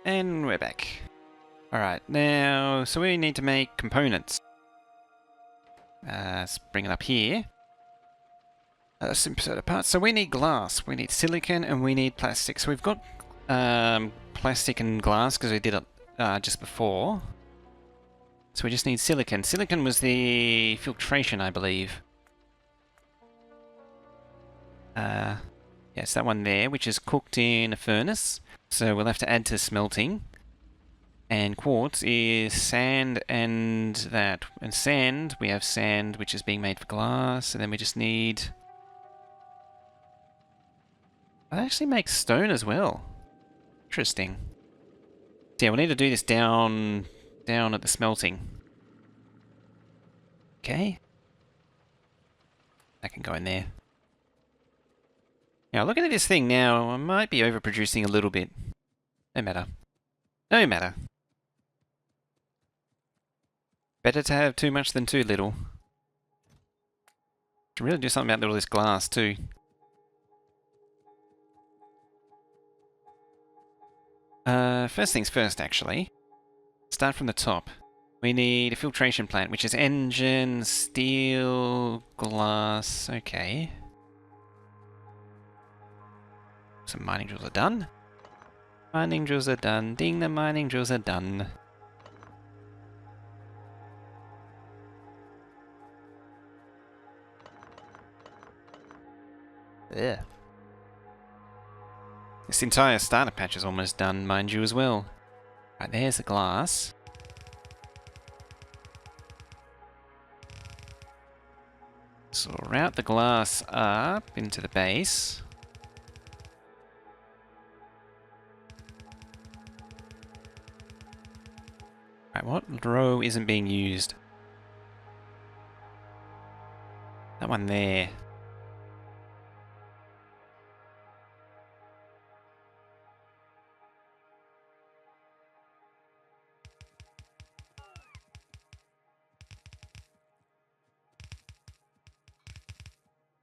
And we're back. Alright, now, so we need to make components. Let's bring it up here. Simple parts. So we need glass, we need silicon, and we need plastic. So we've got plastic and glass because we did it just before. So we just need silicon. Silicon was the filtration, I believe. Yes, that one there, which is cooked in a furnace. So we'll have to add to smelting. And quartz is sand and that. And sand, we have sand, which is being made for glass. And then we just need... That actually makes stone as well. Interesting. So yeah, we'll need to do this down at the smelting. Okay. That can go in there. Now, looking at this thing now, I might be overproducing a little bit. No matter. No matter. Better to have too much than too little. Should really do something about all this glass too. First things first, actually. Start from the top. We need a filtration plant, which is engine, steel, glass. Okay. Some mining drills are done. Mining drills are done. Ding, the mining drills are done. Yeah. This entire starter patch is almost done, mind you, as well. Right, there's the glass. So we'll route the glass up into the base. Right, what row isn't being used? That one there.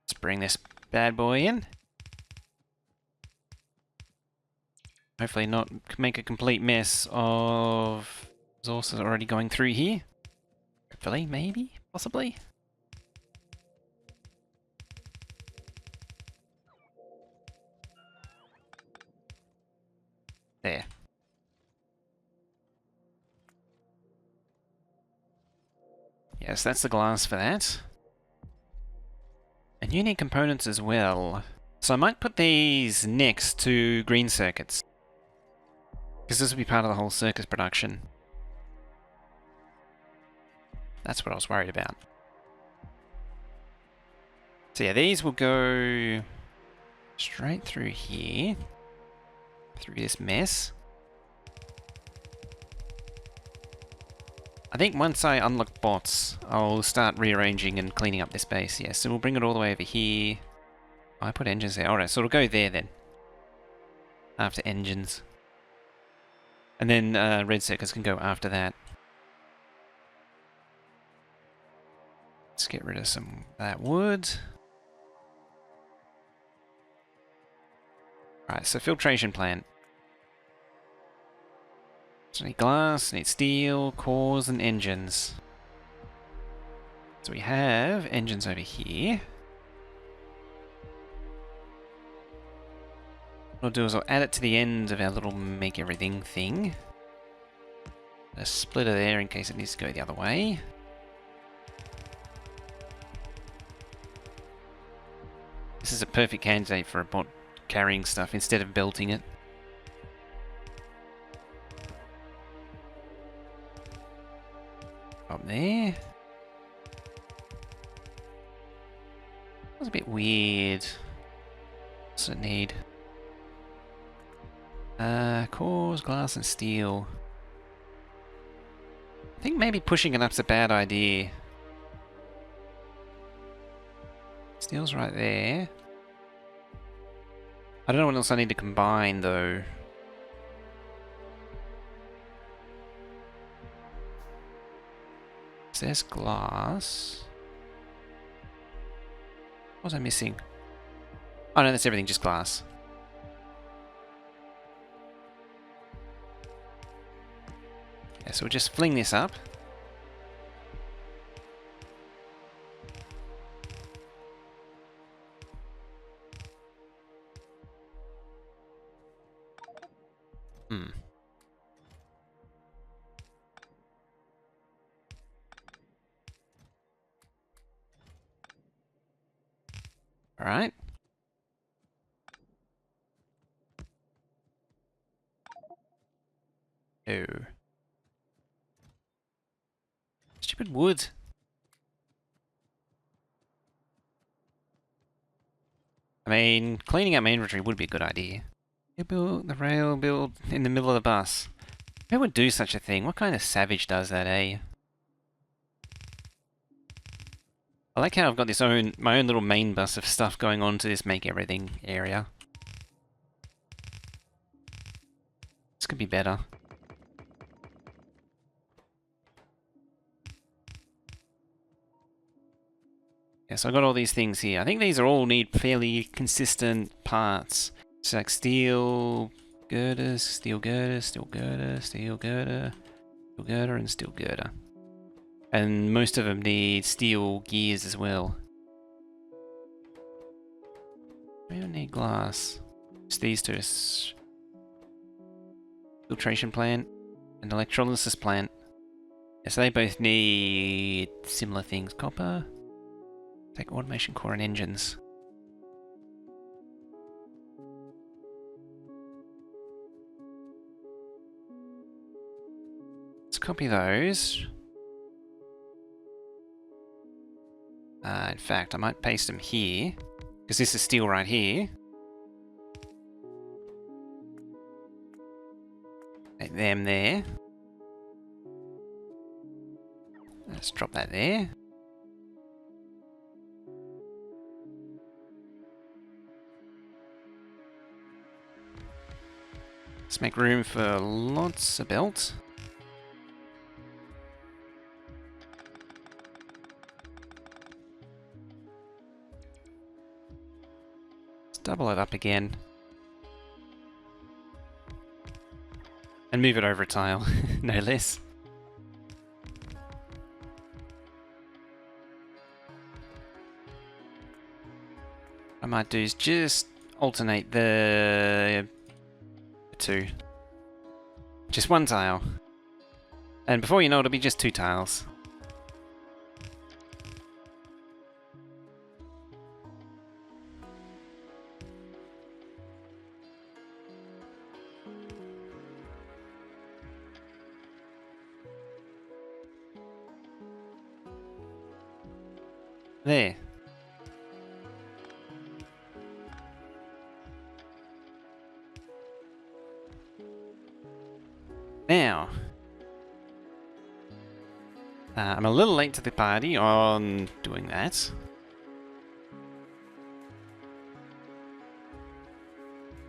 Let's bring this bad boy in. Hopefully not make a complete mess of resources already going through here. Hopefully, maybe, possibly. There. Yes, that's the glass for that. And you need components as well. So I might put these next to green circuits. Because this will be part of the whole circuit production. That's what I was worried about. So yeah, these will go straight through here. Through this mess. I think once I unlock bots, I'll start rearranging and cleaning up this base. Yeah, so we'll bring it all the way over here. Oh, I put engines there. Alright, so it'll go there then. After engines. And then red circuits can go after that. Let's get rid of some of that wood. Right, so filtration plant. So need glass, need steel, cores, and engines. So we have engines over here. What I'll do is I'll add it to the end of our little make everything thing. A splitter there in case it needs to go the other way. This is a perfect candidate for a bot carrying stuff instead of belting it. Up there. That was a bit weird. What's it need? Cores, glass, and steel. I think maybe pushing it up's a bad idea. Steel's right there. I don't know what else I need to combine though. So there's glass. What was I missing? Oh no, that's everything, just glass. Yeah, so we'll just fling this up. Hmm. Alright. Oh. Stupid wood. I mean, cleaning out my inventory would be a good idea. You build the rail build in the middle of the bus. Who would do such a thing? What kind of savage does that, eh? I like how I've got my own little main bus of stuff going on to this make everything area. This could be better. Yeah, so I got all these things here. I think these are all need fairly consistent parts. So like steel girders, steel girder, steel girder, steel girder, steel girder, and steel girder. And most of them need steel gears as well. We don't need glass. It's these two. Filtration plant and electrolysis plant. Yeah, so they both need similar things. Copper. Take automation core and engines. Let's copy those. In fact, I might paste them here, because this is steel right here. Make them there. Let's drop that there. Let's make room for lots of belt. Let's double it up again. And move it over a tile, no less. What I might do is just alternate the two. Just one tile. And before you know it, it'll be just two tiles. There. Now. I'm a little late to the party on doing that.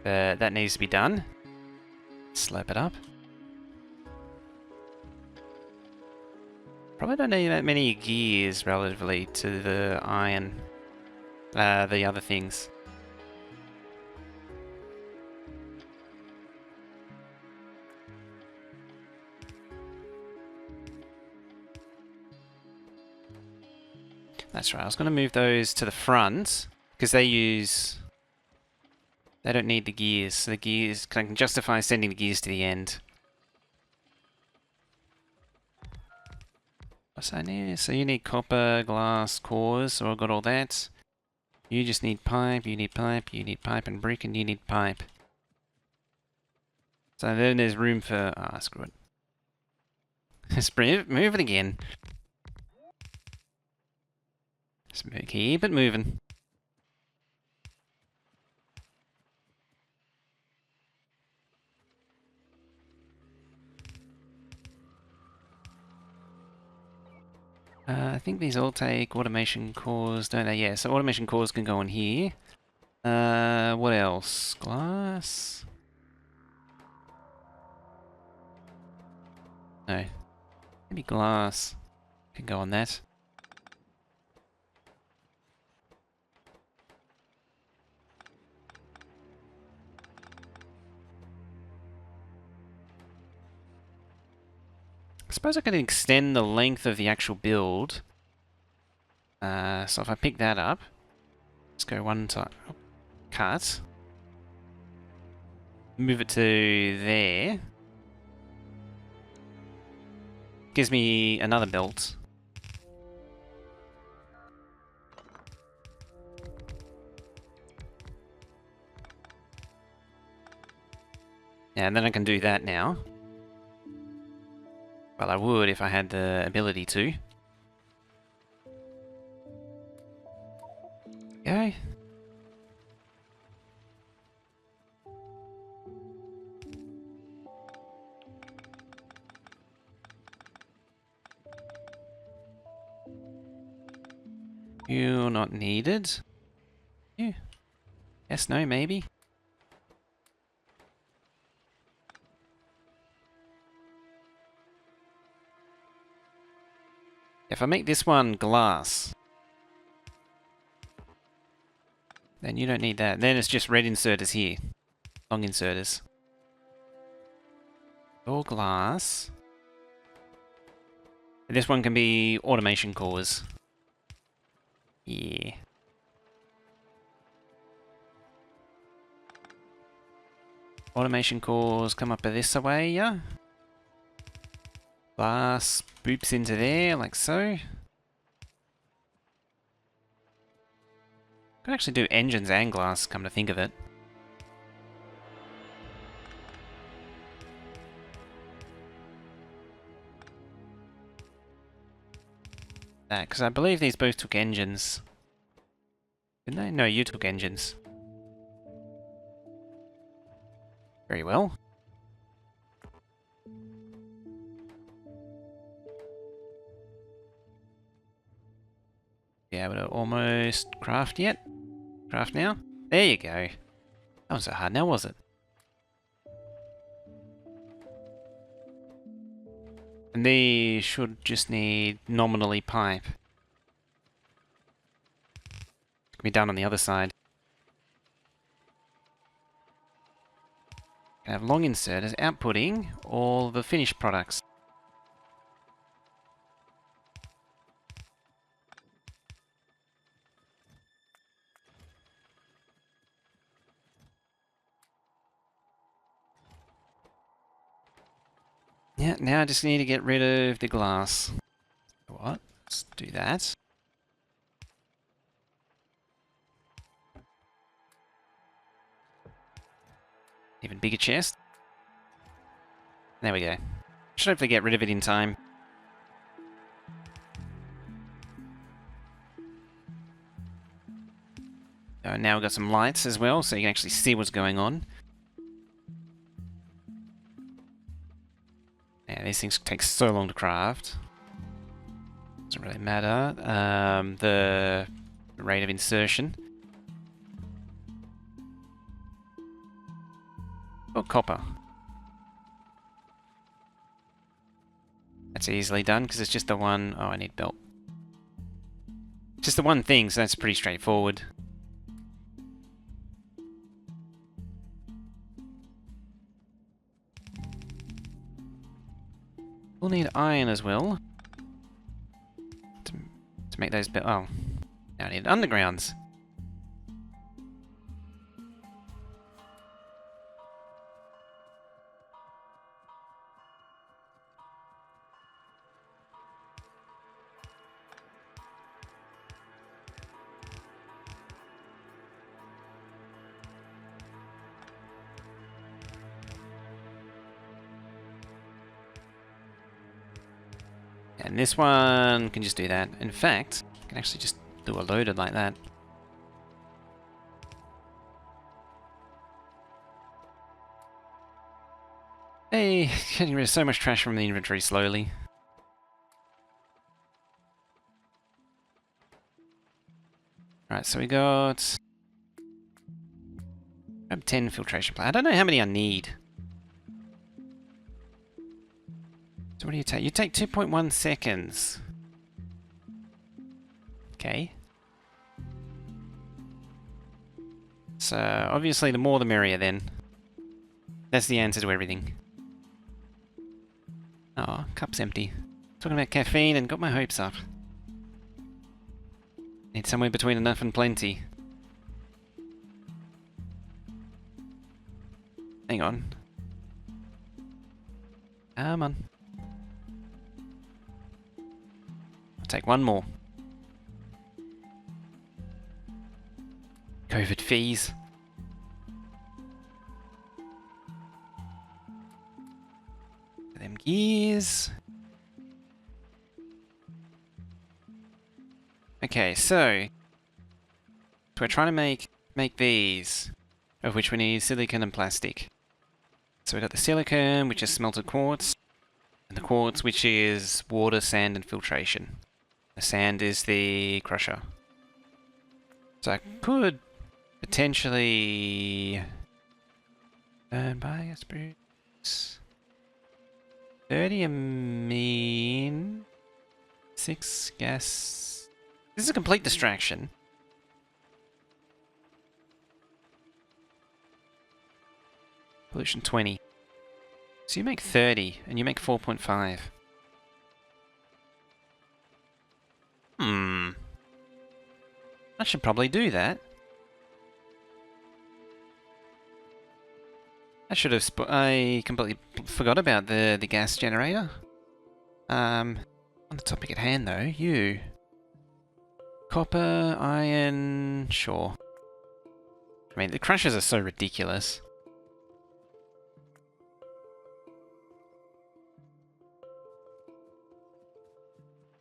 But that needs to be done. Slope it up. Probably don't need that many gears relatively to the iron. The other things. That's right, I was going to move those to the front, because they don't need the gears, so the gears, I can justify sending the gears to the end. What's that need? So you need copper, glass, cores, so I've got all that. You just need pipe, you need pipe, you need pipe and brick, and you need pipe. So then there's room for... Ah, screw it. Just move it again. Just keep it moving. I think these all take automation cores, don't they? Yeah, so automation cores can go on here. What else? Glass? No. Maybe glass can go on that. I suppose I can extend the length of the actual build. So if I pick that up, let's go one time, cut, move it to there. Gives me another belt. Yeah, and then I can do that now. Well, I would if I had the ability to. Go. You're not needed. You? Yes, no, maybe. If I make this one glass, then you don't need that. Then it's just red inserters here. Long inserters. All glass. This one can be automation cores. Yeah. Automation cores come up this way, yeah? Glass boops into there, like so. Could actually do engines and glass, come to think of it. That, because I believe these both took engines. Didn't they? No, you took engines. Very well. Be able to almost craft yet? Craft now? There you go. That wasn't so hard now, was it? And these should just need nominally pipe. Can be done on the other side. Can have long inserters outputting all the finished products. Yeah, now I just need to get rid of the glass. What? Let's do that. Even bigger chest. There we go. Should hopefully get rid of it in time. Now we've got some lights as well, so you can actually see what's going on. Yeah, these things take so long to craft. Doesn't really matter. The rate of insertion. Oh, copper. That's easily done because it's just the one... Oh, I need belt. Just the one thing, so that's pretty straightforward. We'll need iron as well. To make those... Oh. Now I need undergrounds. And this one can just do that. In fact, I can actually just do a loaded like that. Hey, getting rid of so much trash from the inventory slowly. Right, so we got... 10 filtration plant. I don't know how many I need. So what do you take? You take 2.1 seconds. Okay. So, obviously the more the merrier then. That's the answer to everything. Oh, cup's empty. Talking about caffeine and got my hopes up. Need somewhere between enough and plenty. Hang on. Come on. I'll take one more. COVID fees. Them gears. Okay, so we're trying to make these, of which we need silicon and plastic. So we've got the silicon, which is smelted quartz, and the quartz, which is water, sand, and filtration. The sand is the crusher. So I could potentially burn by a spirit. 30 amine, 6 gas. This is a complete distraction. Pollution 20. So you make 30 and you make 4.5. I should probably do that. I completely forgot about the gas generator. On the topic at hand though, you. Copper, iron, sure. I mean, the crushers are so ridiculous.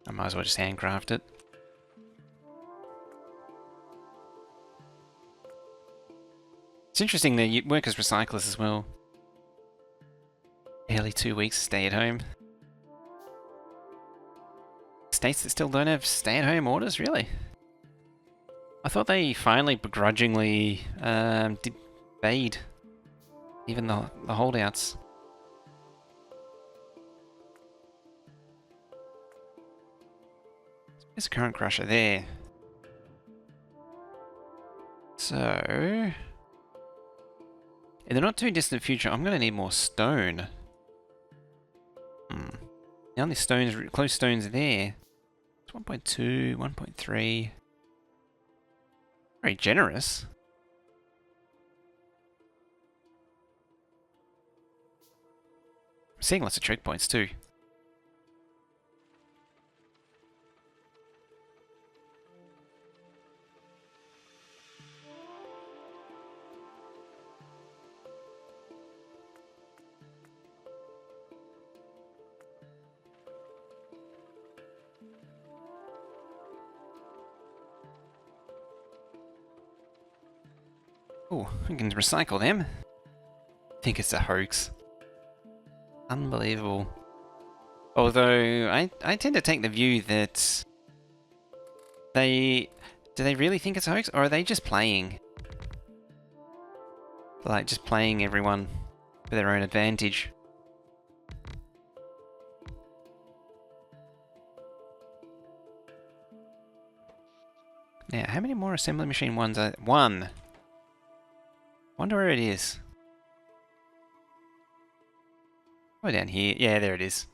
I might as well just handcraft it. It's interesting that you work as recyclers as well. Barely 2 weeks stay at home. States that still don't have stay-at-home orders, really? I thought they finally begrudgingly did fade. Even the holdouts. There's a current crusher there. So in the not too distant future, I'm going to need more stone. The only stones, close stones there. It's 1.2, 1.3. Very generous. I'm seeing lots of trick points too. Oh, I can recycle them. I think it's a hoax. Unbelievable. Although, I tend to take the view that do they really think it's a hoax, or are they just playing? Like, just playing everyone for their own advantage. Now, how many more assembly machine ones are... One! Wonder where it is. Oh, down here. Yeah, there it is.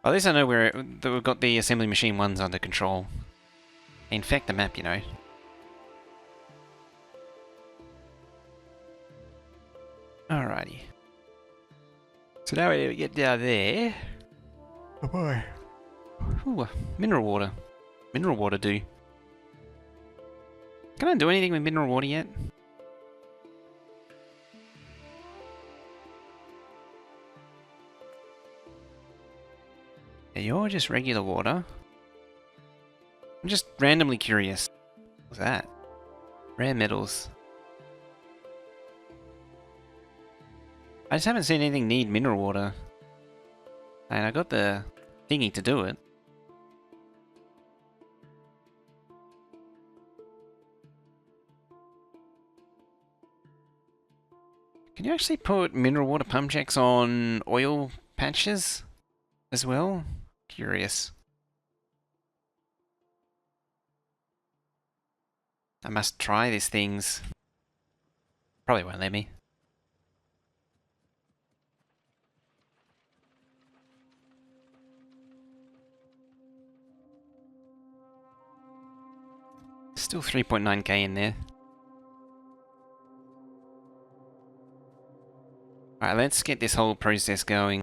Well, at least I know that we've got the assembly machine ones under control. Infect the map, you know. Alrighty. So now we get down there. Oh boy. Ooh, mineral water. Mineral water do. Can I do anything with mineral water yet? Yeah, you're just regular water. I'm just randomly curious. What's that? Rare metals. I just haven't seen anything need mineral water. And I got the thingy to do it. Can you actually put mineral water pump checks on oil patches as well? Curious. I must try these things. Probably won't let me. Still 3.9k in there. Alright, let's get this whole process going.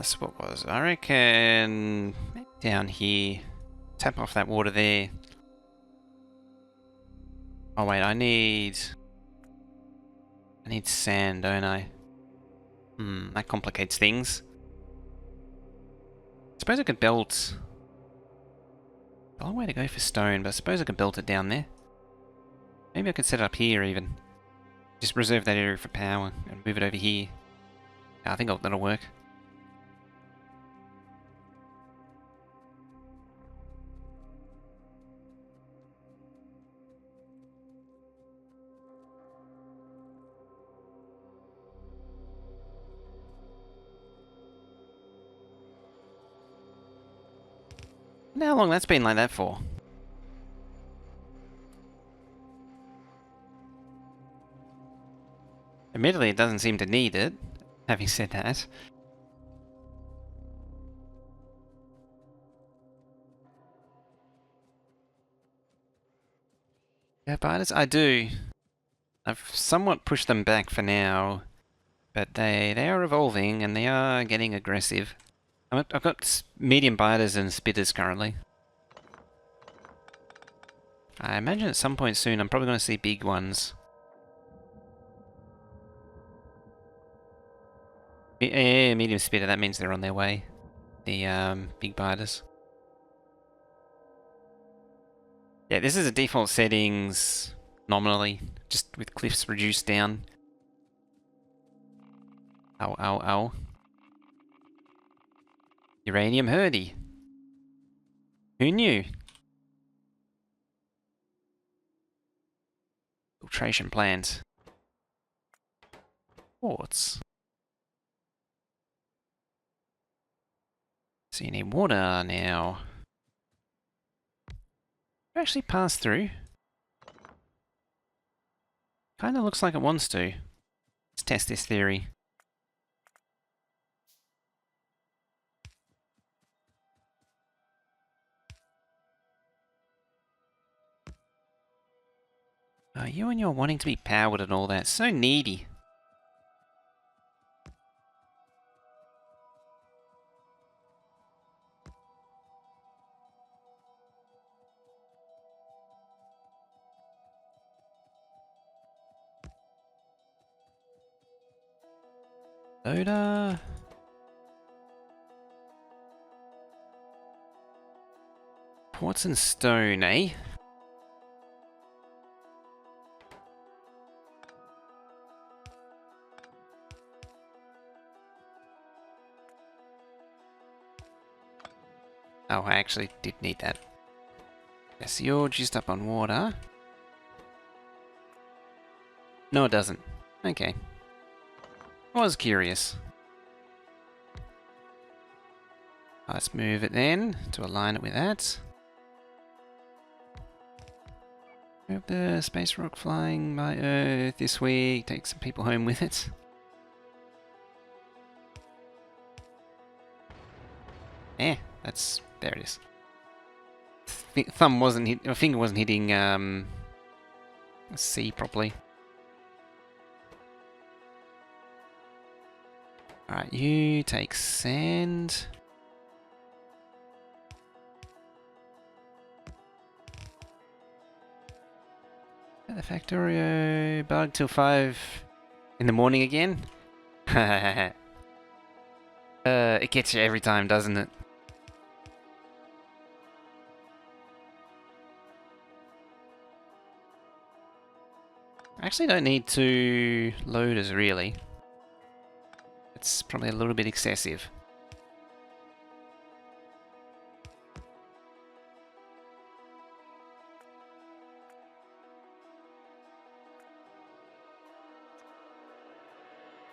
So what was I reckon down here. Tap off that water there. Oh wait, I need sand, don't I? That complicates things. I suppose I could belt. A long way to go for stone, but I suppose I could belt it down there. Maybe I could set it up here even. Just reserve that area for power and move it over here. I think that'll work. How long that's been like that for? Admittedly, it doesn't seem to need it, having said that. Yeah, but I do. I've somewhat pushed them back for now, but they are evolving and they are getting aggressive. I've got medium biters and spitters currently. I imagine at some point soon I'm probably going to see big ones. Yeah, medium spitter, that means they're on their way. The big biters. Yeah, this is a default settings nominally, just with cliffs reduced down. Ow, ow, ow. Uranium hurdy. Who knew? Filtration plant. Quartz. So you need water now. Actually pass through. Kinda looks like it wants to. Let's test this theory. You and your wanting to be powered and all that. So needy. Soda. Quartz and stone, eh? Oh, I actually did need that. Yes, you're just up on water. No, it doesn't. Okay. I was curious. Let's move it then to align it with that. Hope the space rock flying by Earth this week. Take some people home with it. That's there it is. Thumb wasn't hit. My finger wasn't hitting C properly. All right, you take sand. At the Factorio bug till 5 in the morning again. It gets you every time, doesn't it? I actually don't need 2 loaders, really. It's probably a little bit excessive.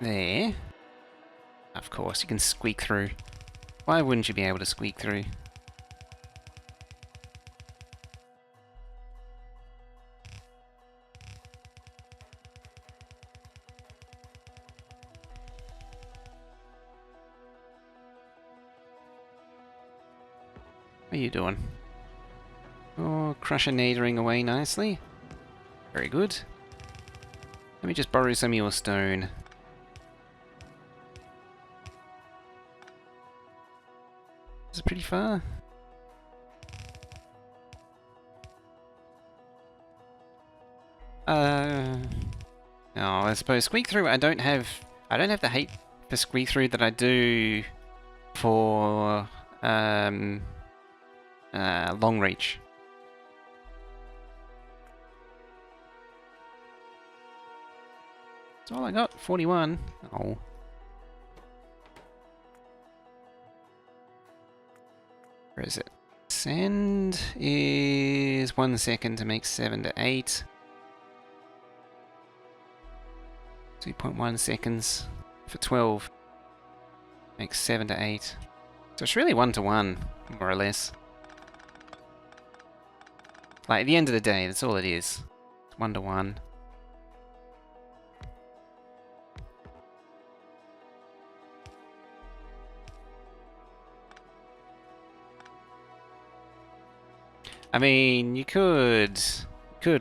There. Of course, you can squeak through. Why wouldn't you be able to squeak through? What are you doing? Oh, Crusher nadering away nicely. Very good. Let me just borrow some of your stone. Is it pretty far? No, I suppose squeak through. I don't have the hate for squeak through that I do for long reach. That's all I got. 41. Oh. Where is it? Send is 1 second to make 7 to 8. 2.1 seconds for 12. Makes 7 to 8. So it's really 1 to 1, more or less. Like, at the end of the day, that's all it is. It's 1 to 1. I mean, you could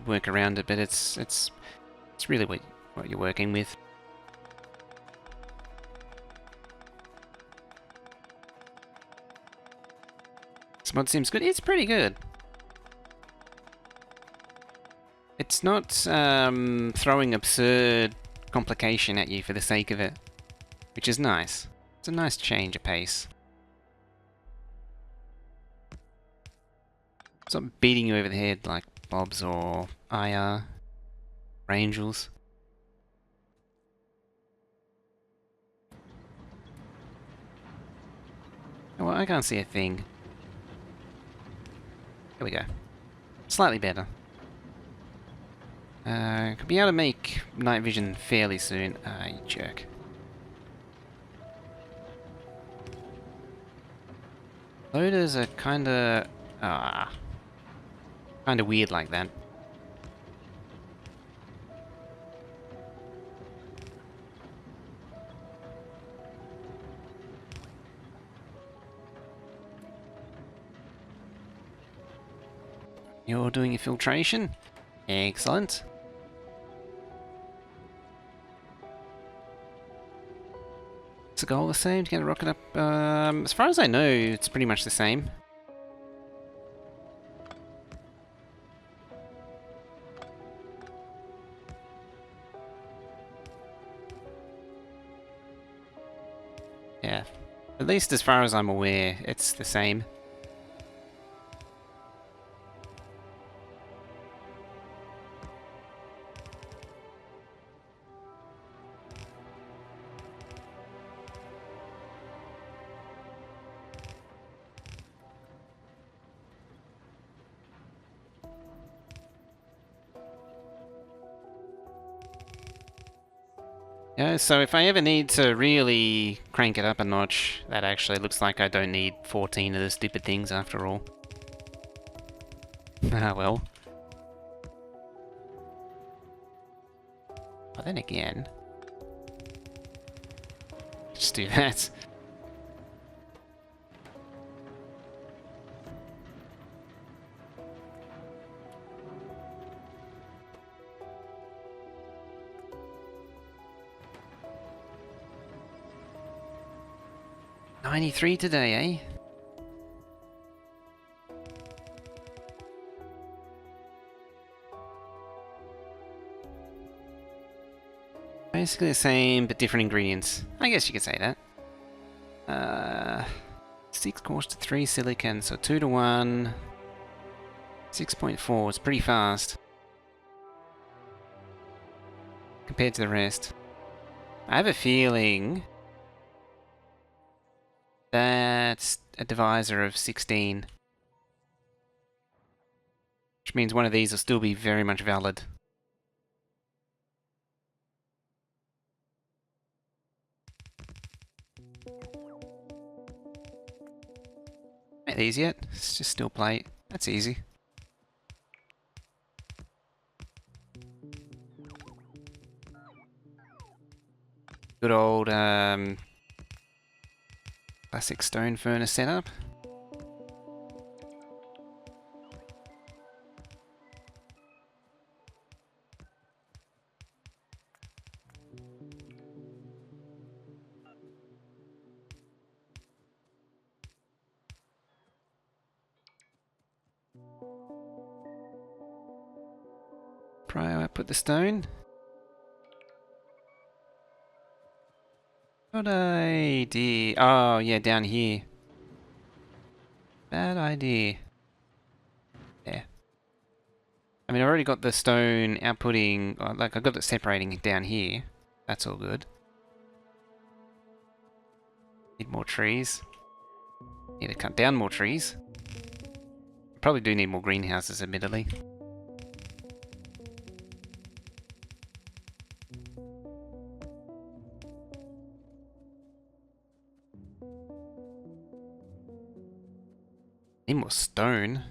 work around it, but it's really what you're working with. This mod seems good. It's pretty good. It's not throwing absurd complication at you for the sake of it, which is nice. It's a nice change of pace. It's not beating you over the head like Bob's or IR, or Angels. Oh, well, I can't see a thing. Here we go. Slightly better. Could be able to make night vision fairly soon. Ah, you jerk. Loaders are kinda weird like that. You're doing your filtration? Excellent. Is the goal the same to get a rocket up? As far as I know, it's pretty much the same. Yeah. At least as far as I'm aware, it's the same. Yeah, so if I ever need to really crank it up a notch, that actually looks like I don't need 14 of the stupid things after all. Ah, well. But then again... just do that. $93 today, eh? Basically the same, but different ingredients. I guess you could say that. 6 course to 3 silicon, so 2 to 1. 6.4, it's pretty fast. Compared to the rest. I have a feeling... that's a divisor of 16. Which means one of these will still be very much valid. Ain't these yet. It's just steel plate. That's easy. Good old classic stone furnace setup. Prior I put the stone. Good idea. Oh, yeah, down here. Bad idea. There. I mean, I've already got the stone outputting, like, I've got it separating down here. That's all good. Need more trees. Need to cut down more trees. Probably do need more greenhouses, admittedly. Need more stone.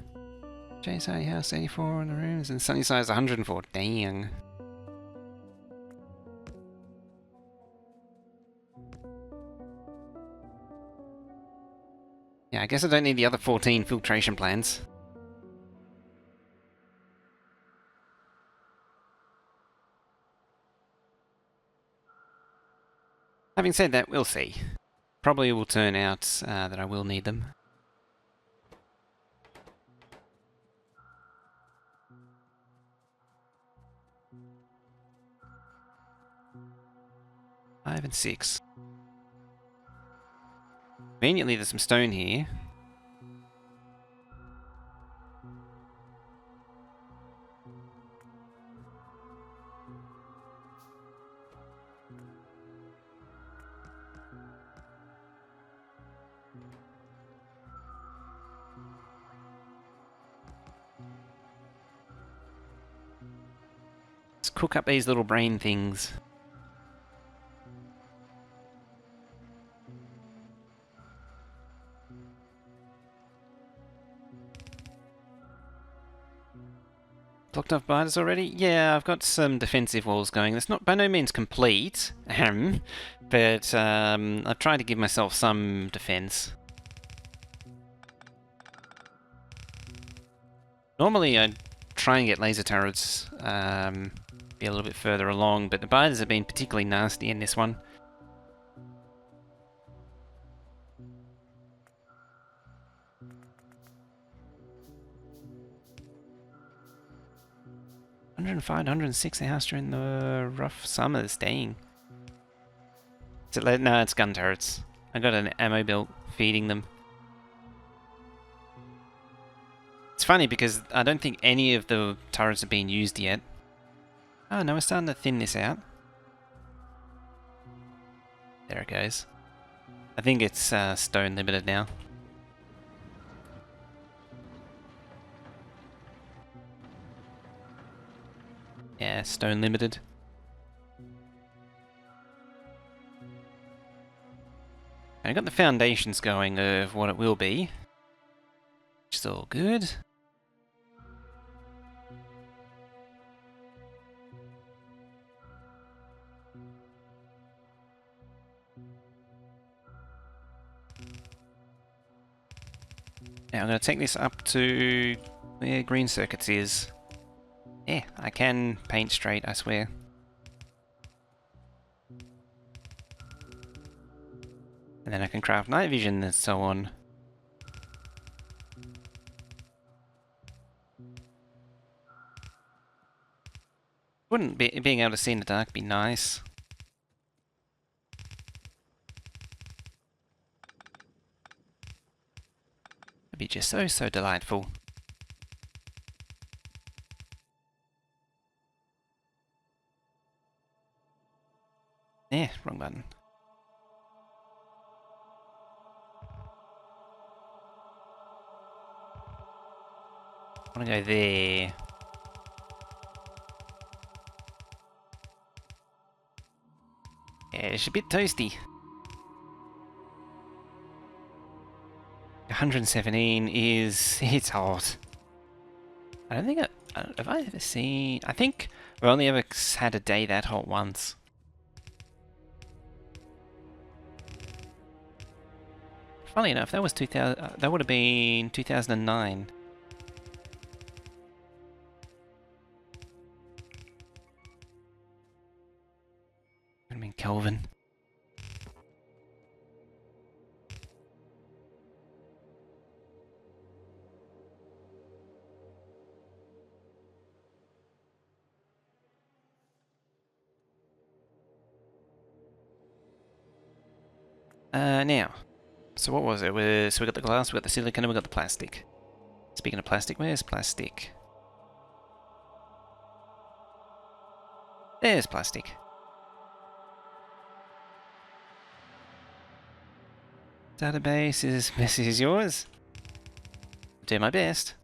JSI house 84 in the rooms and Sunnyside 104. Dang. Yeah, I guess I don't need the other 14 filtration plants. Having said that, we'll see. Probably will turn out that I will need them. Five and 6. Conveniently, there's some stone here. Let's cook up these little brain things. Blocked off biters already? Yeah, I've got some defensive walls going. That's not by no means complete, but I've tried to give myself some defense. Normally I'd try and get laser turrets be a little bit further along, but the biters have been particularly nasty in this one. $105, $106 a house during the rough summers. Dang. Is it no, it's gun turrets. I got an ammo belt feeding them. It's funny because I don't think any of the turrets have been used yet. Oh no, we're starting to thin this out. There it goes. I think it's stone limited now. Yeah, stone limited. I got the foundations going of what it will be. Which is all good. Now I'm going to take this up to where green circuits is. Yeah, I can paint straight, I swear. And then I can craft night vision and so on. Wouldn't being able to see in the dark be nice? It'd be just so delightful. Yeah, wrong button. I want to go there. Yeah, it's a bit toasty. 117 is... it's hot. I don't think have I ever seen... I think I've only ever had a day that hot once. Funnily enough, that was 2000. That would have been 2009. I mean Kelvin. Now, so what was it? So we got the glass, we got the silicon, and we got the plastic. Speaking of plastic, where's plastic? There's plastic. Database is messy as yours. Do my best.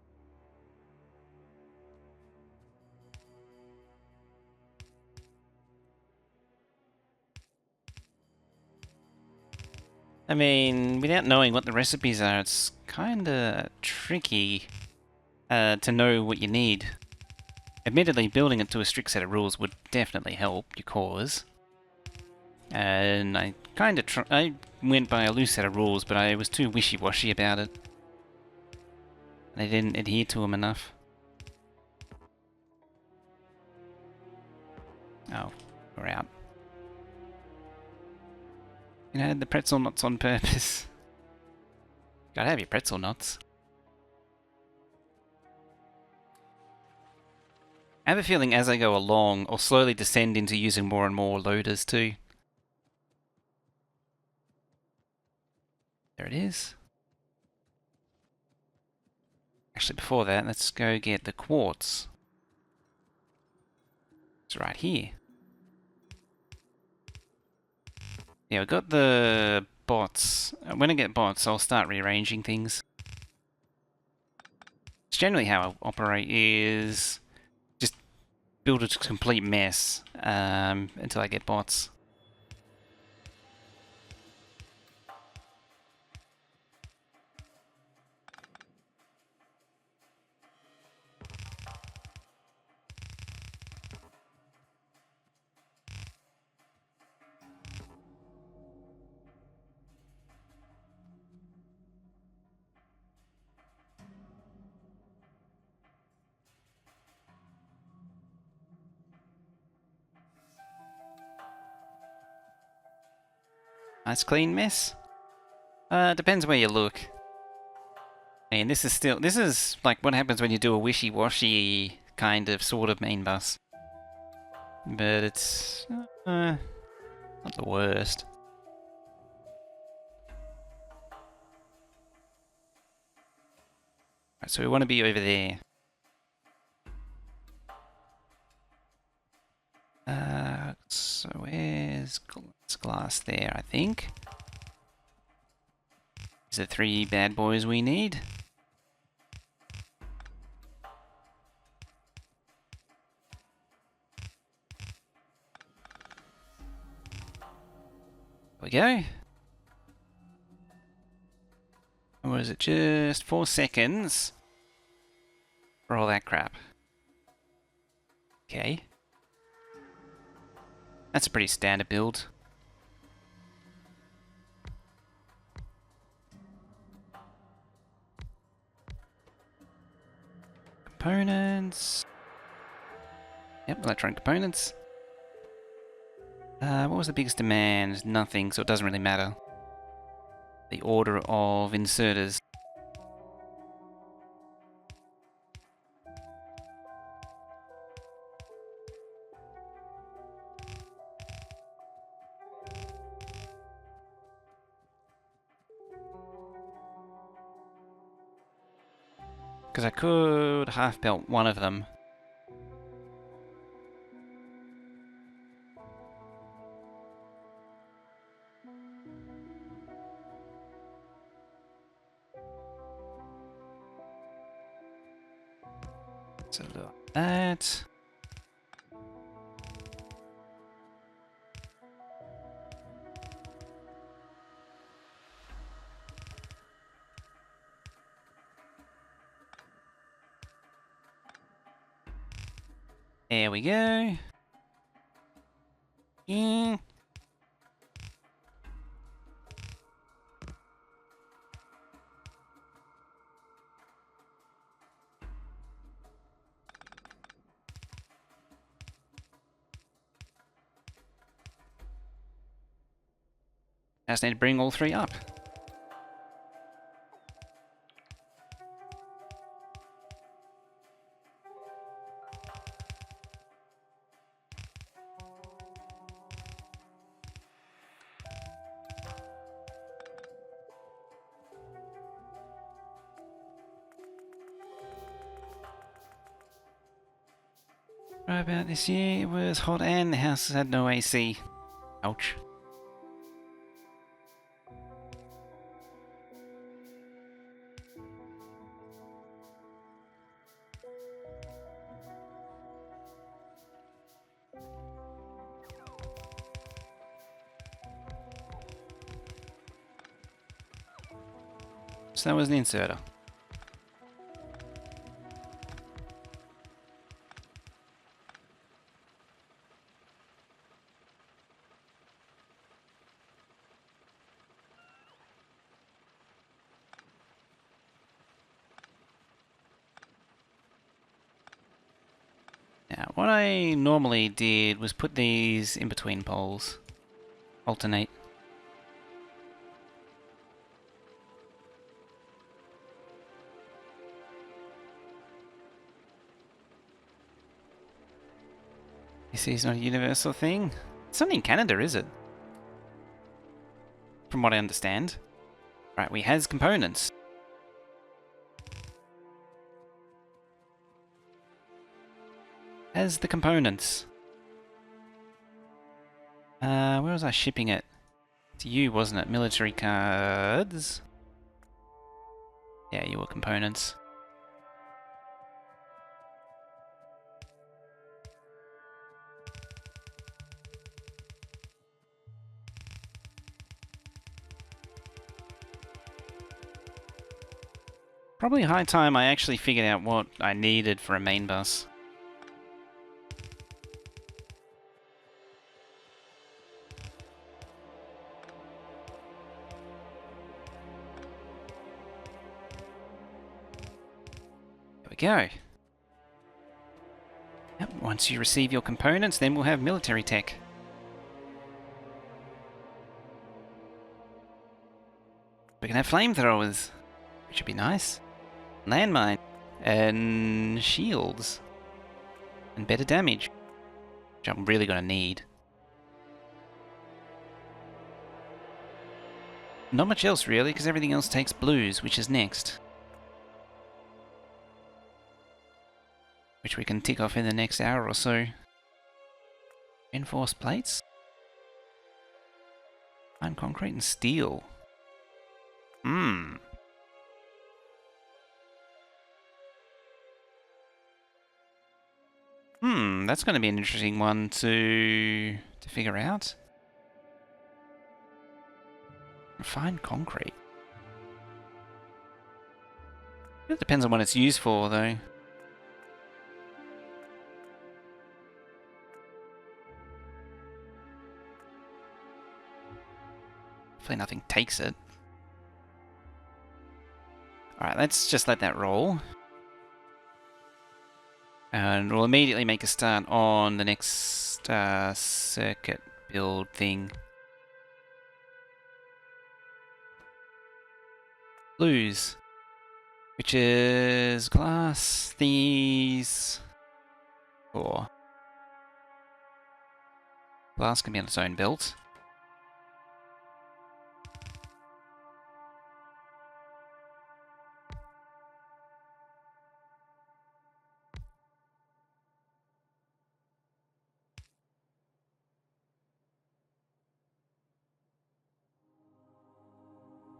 I mean, without knowing what the recipes are, it's kinda tricky to know what you need. Admittedly, building it to a strict set of rules would definitely help your cause. And I I went by a loose set of rules, but I was too wishy-washy about it. And I didn't adhere to them enough. Oh, we're out. You know, the pretzel knots on purpose. Gotta have your pretzel knots. I have a feeling as I go along, I'll slowly descend into using more and more loaders too. There it is. Actually, before that, let's go get the quartz. It's right here. Yeah, we got the bots. When I get bots, I'll start rearranging things. It's generally how I operate is just build a complete mess until I get bots. Nice clean mess. Depends where you look. And this is like what happens when you do a wishy-washy kind of sort of main bus. But it's not the worst. Right, so we want to be over there. So where's glass there, I think? Is the 3 bad boys we need? There we go. Or is it just 4 seconds for all that crap? Okay. That's a pretty standard build. Components. Yep, electronic components. What was the biggest demand? Nothing, so it doesn't really matter. The order of inserters. Because I could half belt one of them. So look at that. There we go. Yeah. I just need to bring all three up. Right about this year, it was hot and the house had no AC. Ouch. So that was an inserter. Now, what I normally did was put these in between poles. Alternate. You see, it's not a universal thing. It's only in Canada, is it? From what I understand. Right, we has components. Has the components. Where was I shipping it? To you, wasn't it? Military cards. Yeah, you were components. Probably high time I actually figured out what I needed for a main bus. There we go. Yep, once you receive your components, then we'll have military tech. We can have flamethrowers, which would be nice. Landmine. And shields. And better damage. Which I'm really going to need. Not much else really, because everything else takes blues, which is next. Which we can tick off in the next hour or so. Reinforced plates? Iron, concrete and steel. That's going to be an interesting one to figure out. Refined concrete. It depends on what it's used for, though. Hopefully nothing takes it. Alright, let's just let that roll. And we'll immediately make a start on the next circuit build thing. Blues. Which is glass, these... 4. Glass can be on its own belt.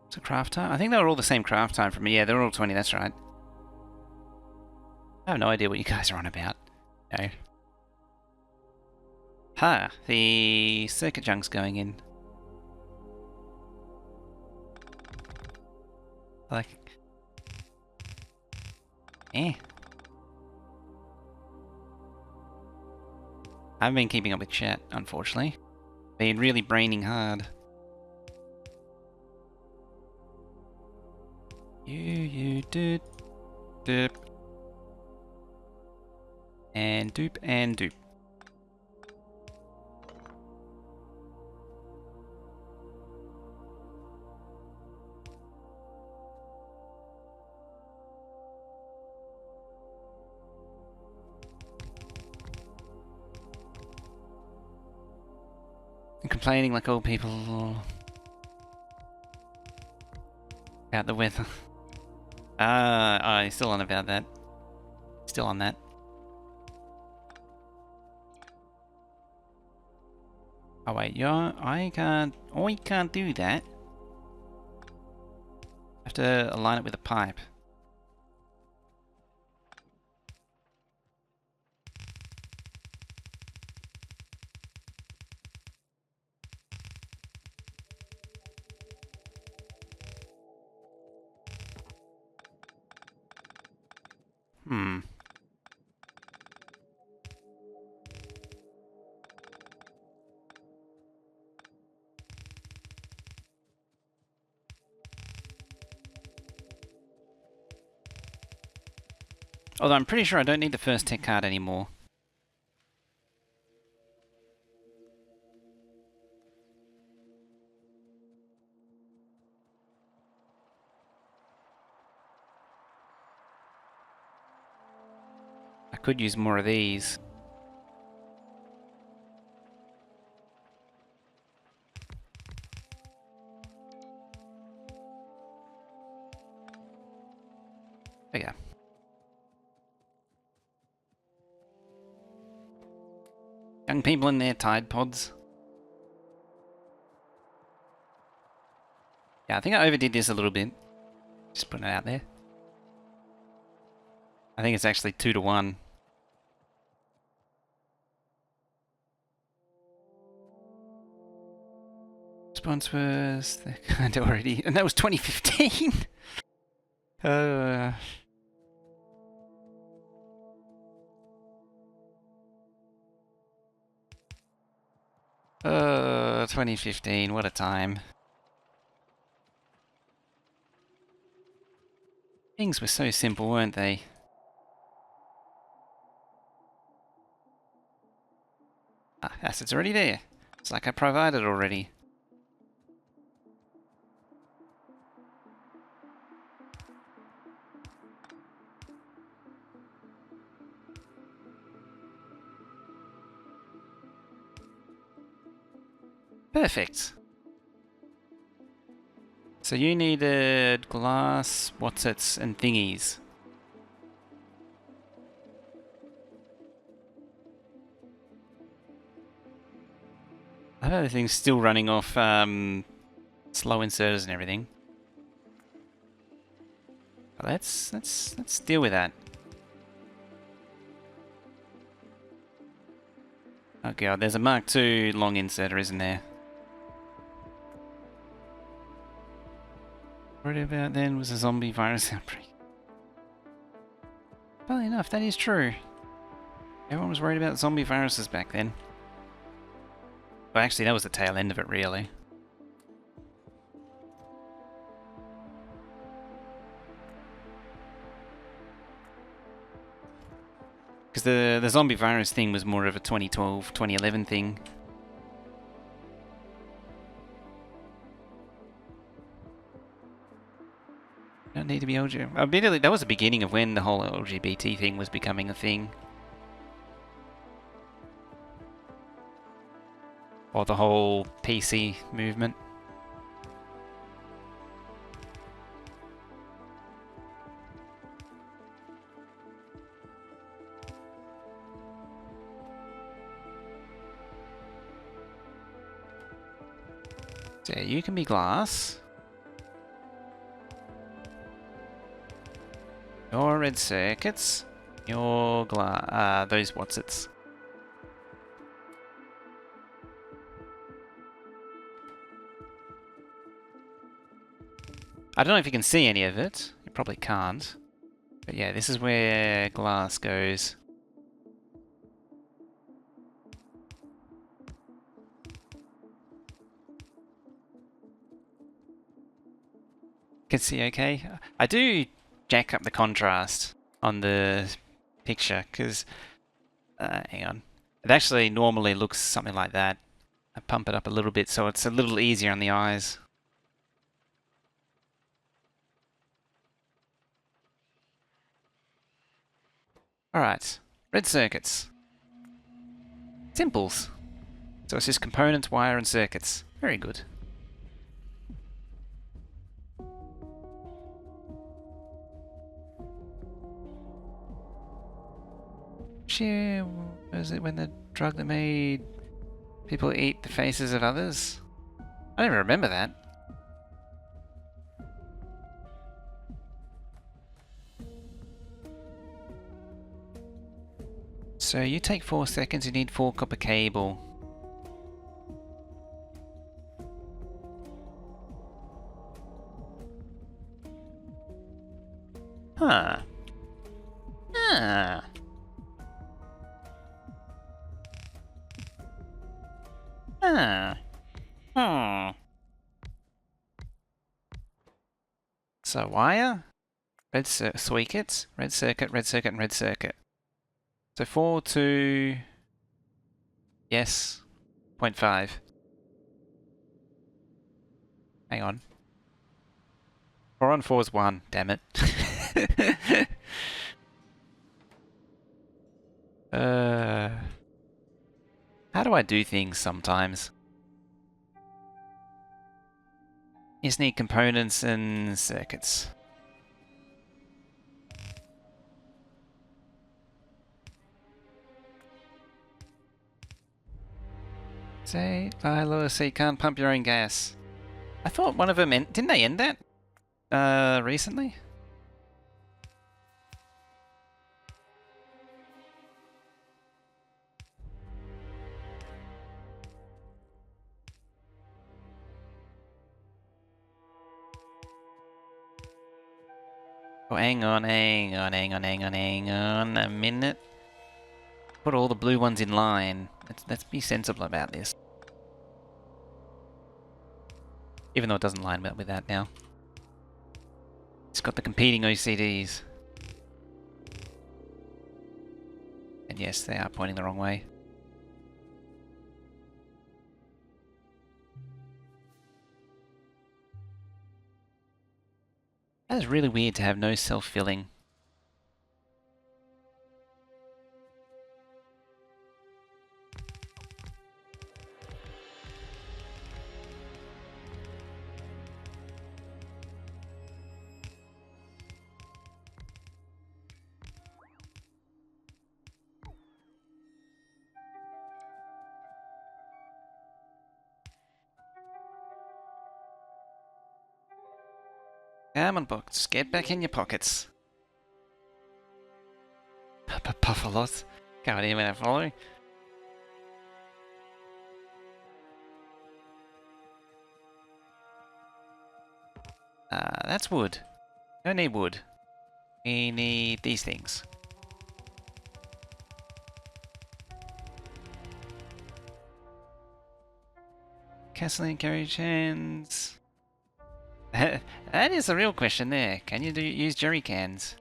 It's a craft time? I think they were all the same craft time for me. Yeah, they're all 20, that's right. I have no idea what you guys are on about. No. Ha! The circuit junk's going in. Like... Eh. I haven't been keeping up with chat, unfortunately. Been really braining hard. You, doop, doop. And doop, and doop. And complaining like old people about the weather. I'm still on about that. Still on that. Oh wait, yeah, I can't do that. I have to align it with a pipe. Hmm. Although I'm pretty sure I don't need the first tech card anymore. I could use more of these. Oh yeah. Young people in their Tide Pods. Yeah, I think I overdid this a little bit. Just putting it out there. I think it's actually 2 to 1. Response was the kind already, and that was 2015. 2015, what a time. Things were so simple, weren't they? Ah, acid's already there. It's like I provided already. Perfect. So you needed glass, whatsits, and thingies. I have everything's still running off slow inserters and everything. But let's deal with that. Oh god, there's a Mark II long inserter, isn't there? Worried about then was a zombie virus outbreak. Funnily enough, that is true. Everyone was worried about zombie viruses back then. Well, actually, that was the tail end of it, really. Because the zombie virus thing was more of a 2012, 2011 thing. Don't need to be LGBT. Admittedly, that was the beginning of when the whole LGBT thing was becoming a thing. Or the whole PC movement. So yeah, you can be glass. Your red circuits. Your glass. Those whatsits. I don't know if you can see any of it. You probably can't. But yeah, this is where glass goes. Can see okay. I do jack up the contrast on the picture because, hang on, it actually normally looks something like that. I pump it up a little bit so it's a little easier on the eyes. Alright, red circuits. Simples. So it's just components, wire and circuits. Very good. Share, was it when the drug that made people eat the faces of others? I don't even remember that. So you take 4 seconds, you need 4 copper cable. Huh. Ah. Ah. Hmm. So wire, red circuits, red circuit, red circuit, and red circuit. So 4 to yes, 0.5. Hang on. 4 on 4 is 1, damn it. How do I do things sometimes? You just need components and circuits. Say, Lila, so you can't pump your own gas. I thought one of them didn't they end that? Recently? Oh, hang on a minute. Put all the blue ones in line. Let's be sensible about this. Even though it doesn't line up with that now. It's got the competing OCDs. And yes, they are pointing the wrong way. That is really weird to have no self-filling. Come on, books, get back in your pockets. Puffalot. Can't even follow. That's wood. Don't need wood. We need these things. Gasoline carriage hands. That is the real question there. Can you use jerry cans?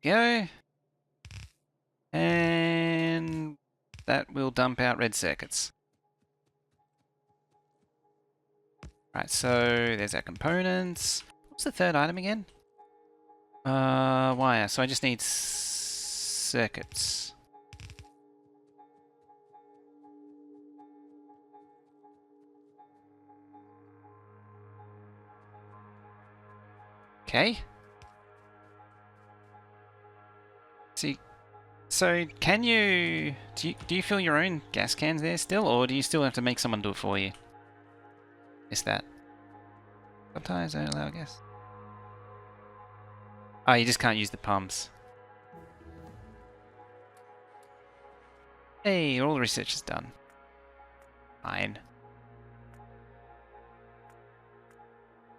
Go. And that will dump out red circuits. Right, so there's our components. What's the third item again? Wire. So I just need circuits. Okay. See, So can you do you fill your own gas cans there still, or do you still have to make someone do it for you? Is that sometimes don't allow gas? Oh, you just can't use the pumps. Hey, all the research is done. Fine.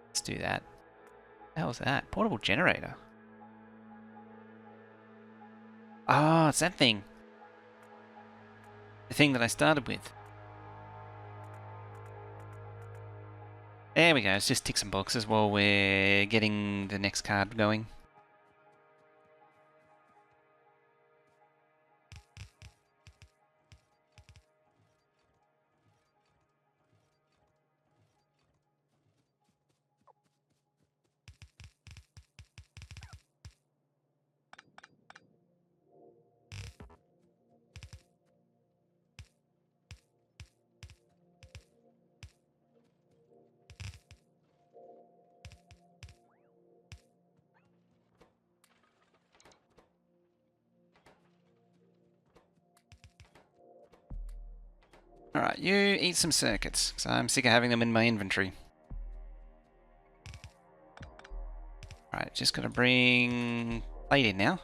Let's do that. What the hell is that? Portable generator. Oh, it's that thing. The thing that I started with. There we go. Let's just tick some boxes while we're getting the next card going. Alright, you eat some circuits, because I'm sick of having them in my inventory. Alright, just gotta bring plate in now.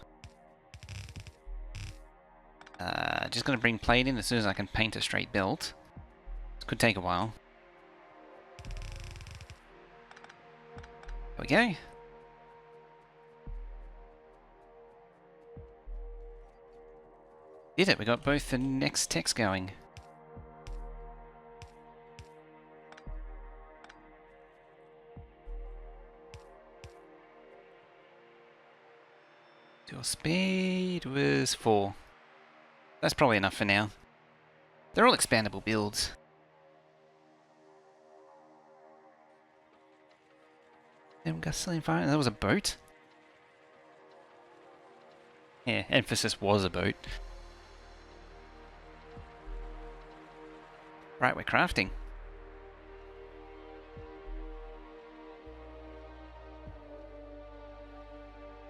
Just gonna bring plate in as soon as I can paint a straight build. This could take a while. There we go. Did it, we got both the next techs going. Your speed was 4. That's probably enough for now. They're all expandable builds. Then gasoline fire. That was a boat. Yeah, emphasis was a boat. Right, we're crafting.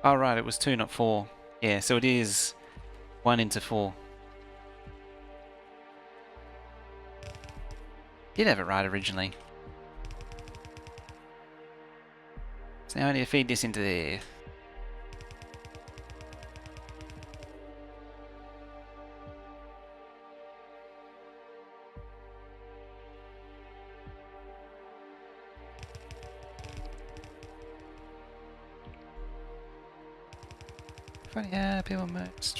Oh right, it was 2, not 4. Yeah, so it is 1 into 4. Did have it right originally. So now I need to feed this into there. Funny how people might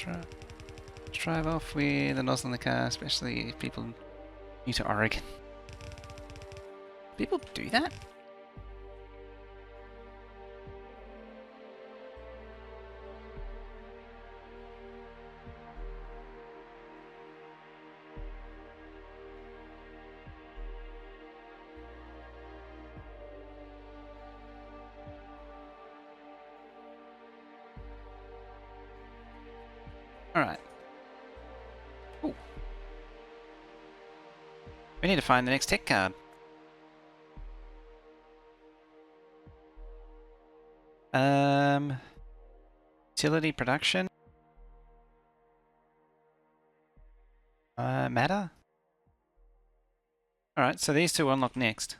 drive off with a nozzle in the car, especially if people new to Oregon. People do that? Alright. Ooh. We need to find the next tech card. Utility production? Matter? Alright, so these two unlock next.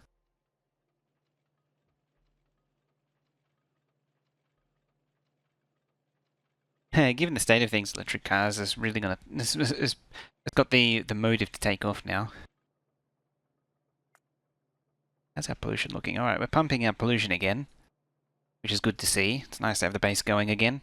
Given the state of things, electric cars is really gonna... It's got the motive to take off now. How's our pollution looking? Alright, we're pumping out pollution again, which is good to see. It's nice to have the base going again.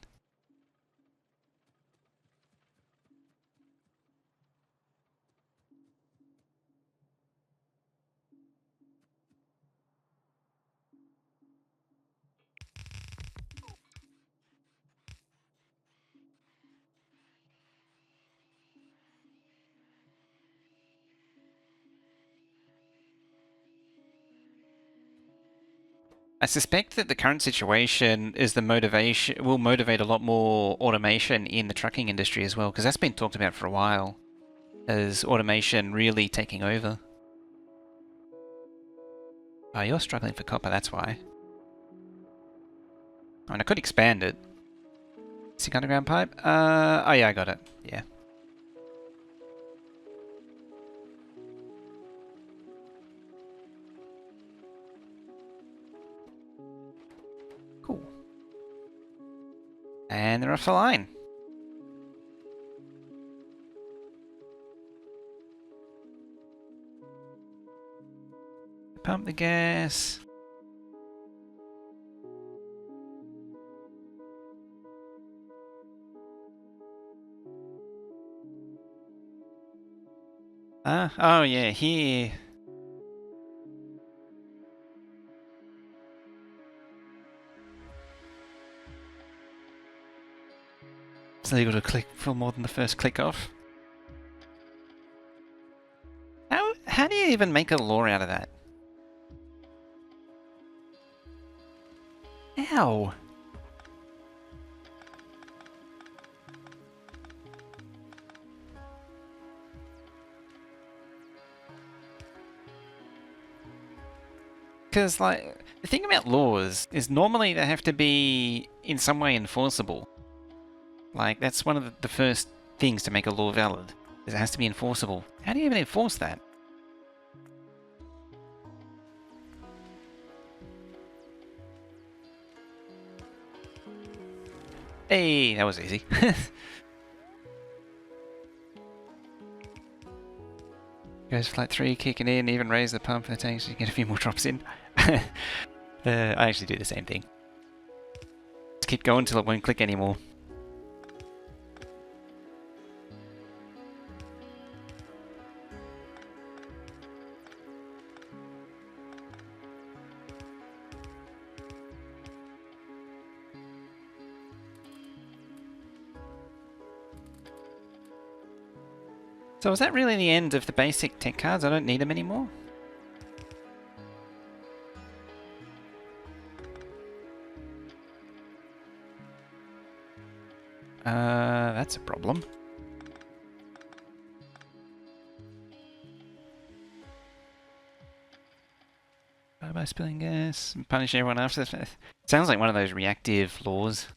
I suspect that the current situation is the motivation will motivate a lot more automation in the trucking industry as well, because that's been talked about for a while as automation really taking over. Oh, you're struggling for copper, that's why. And I could expand it. Sick underground pipe? Oh yeah, I got it. Yeah. Cool. And they're off the line. Pump the gas. Oh yeah, here. It's illegal to click for more than the first click off. How do you even make a law out of that? Ow! Because, like, the thing about laws is normally they have to be in some way enforceable. Like, that's one of the first things to make a law valid, is it has to be enforceable. How do you even enforce that? Hey, that was easy. Goes flat 3, kicking in, even raise the pump for the tank so you get a few more drops in. I actually do the same thing. Just keep going until it won't click anymore. So is that really the end of the basic tech cards? I don't need them anymore? That's a problem. By spilling gas and punish everyone after the... Sounds like one of those reactive laws.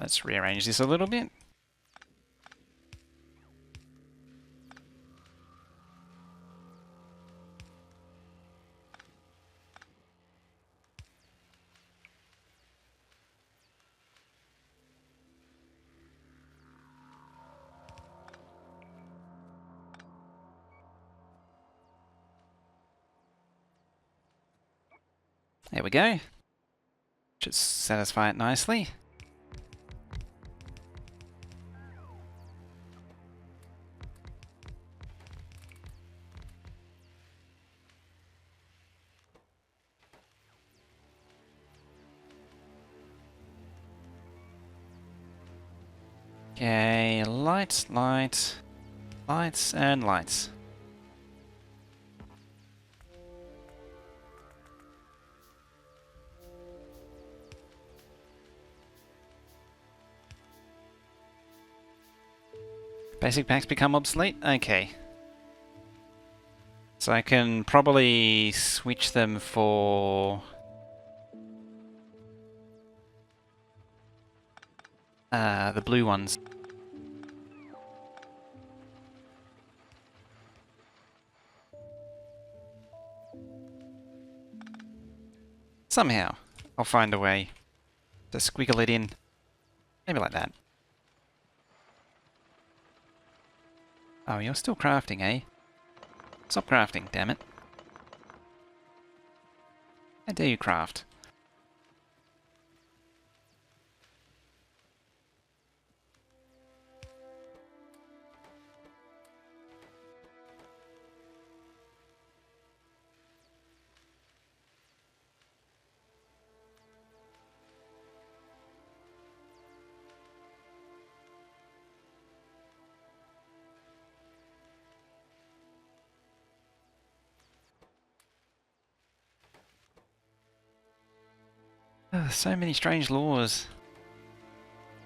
Let's rearrange this a little bit. There we go. Should satisfy it nicely. Okay, lights, lights, lights, and lights. Basic packs become obsolete? Okay. So I can probably switch them for... the blue ones. Somehow, I'll find a way to squiggle it in. Maybe like that. Oh, you're still crafting, eh? Stop crafting, damn it. How dare you craft? So many strange laws.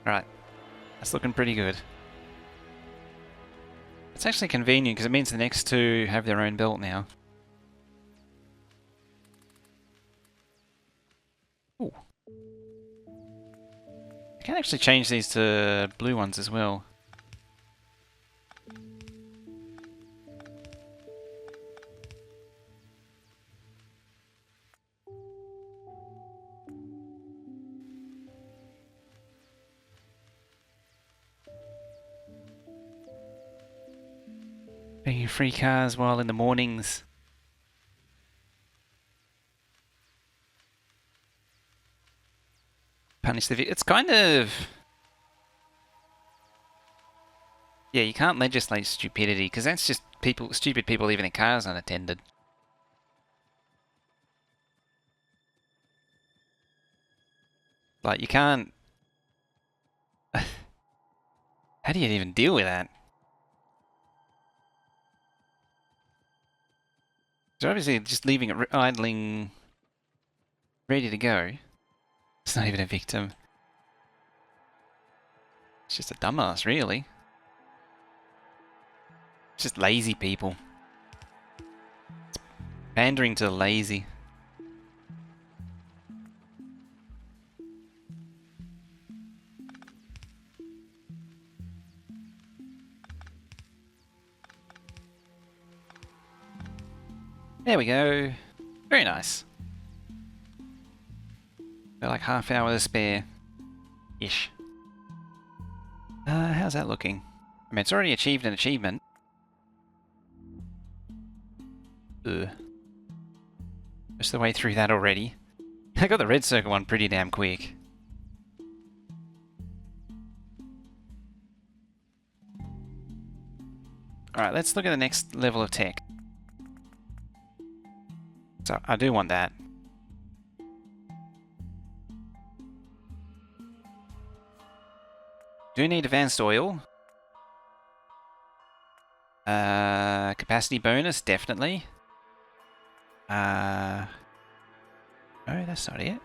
Right, that's looking pretty good. It's actually convenient because it means the next two have their own belt now. Ooh. I can actually change these to blue ones as well. Making free cars while in the mornings. Punish the... It's kind of... Yeah, you can't legislate stupidity, because that's just people, stupid people leaving their cars unattended. Like, you can't... How do you even deal with that? So obviously just leaving it idling, ready to go. It's not even a victim. It's just a dumbass, really. It's just lazy people. It's pandering to the lazy. There we go. Very nice. Got like half hour to spare. Ish. How's that looking? I mean, it's already achieved an achievement. Ugh. Just the way through that already. I got the red circle one pretty damn quick. Alright, let's look at the next level of tech. So, I do want that. Do need advanced oil. Capacity bonus, definitely. No, that's not it.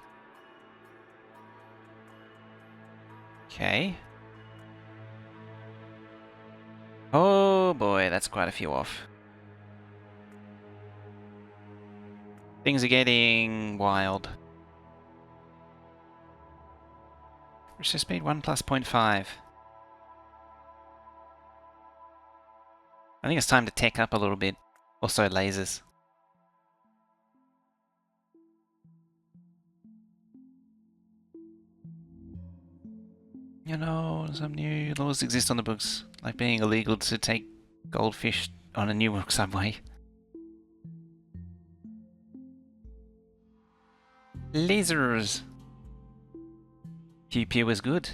Okay. Oh boy, that's quite a few off. Things are getting wild. Resist speed 1 plus 0.5. I think it's time to tech up a little bit. Also lasers. You know, some new laws exist on the books, like being illegal to take goldfish on a Newark subway. Lasers! Pew Pew is good.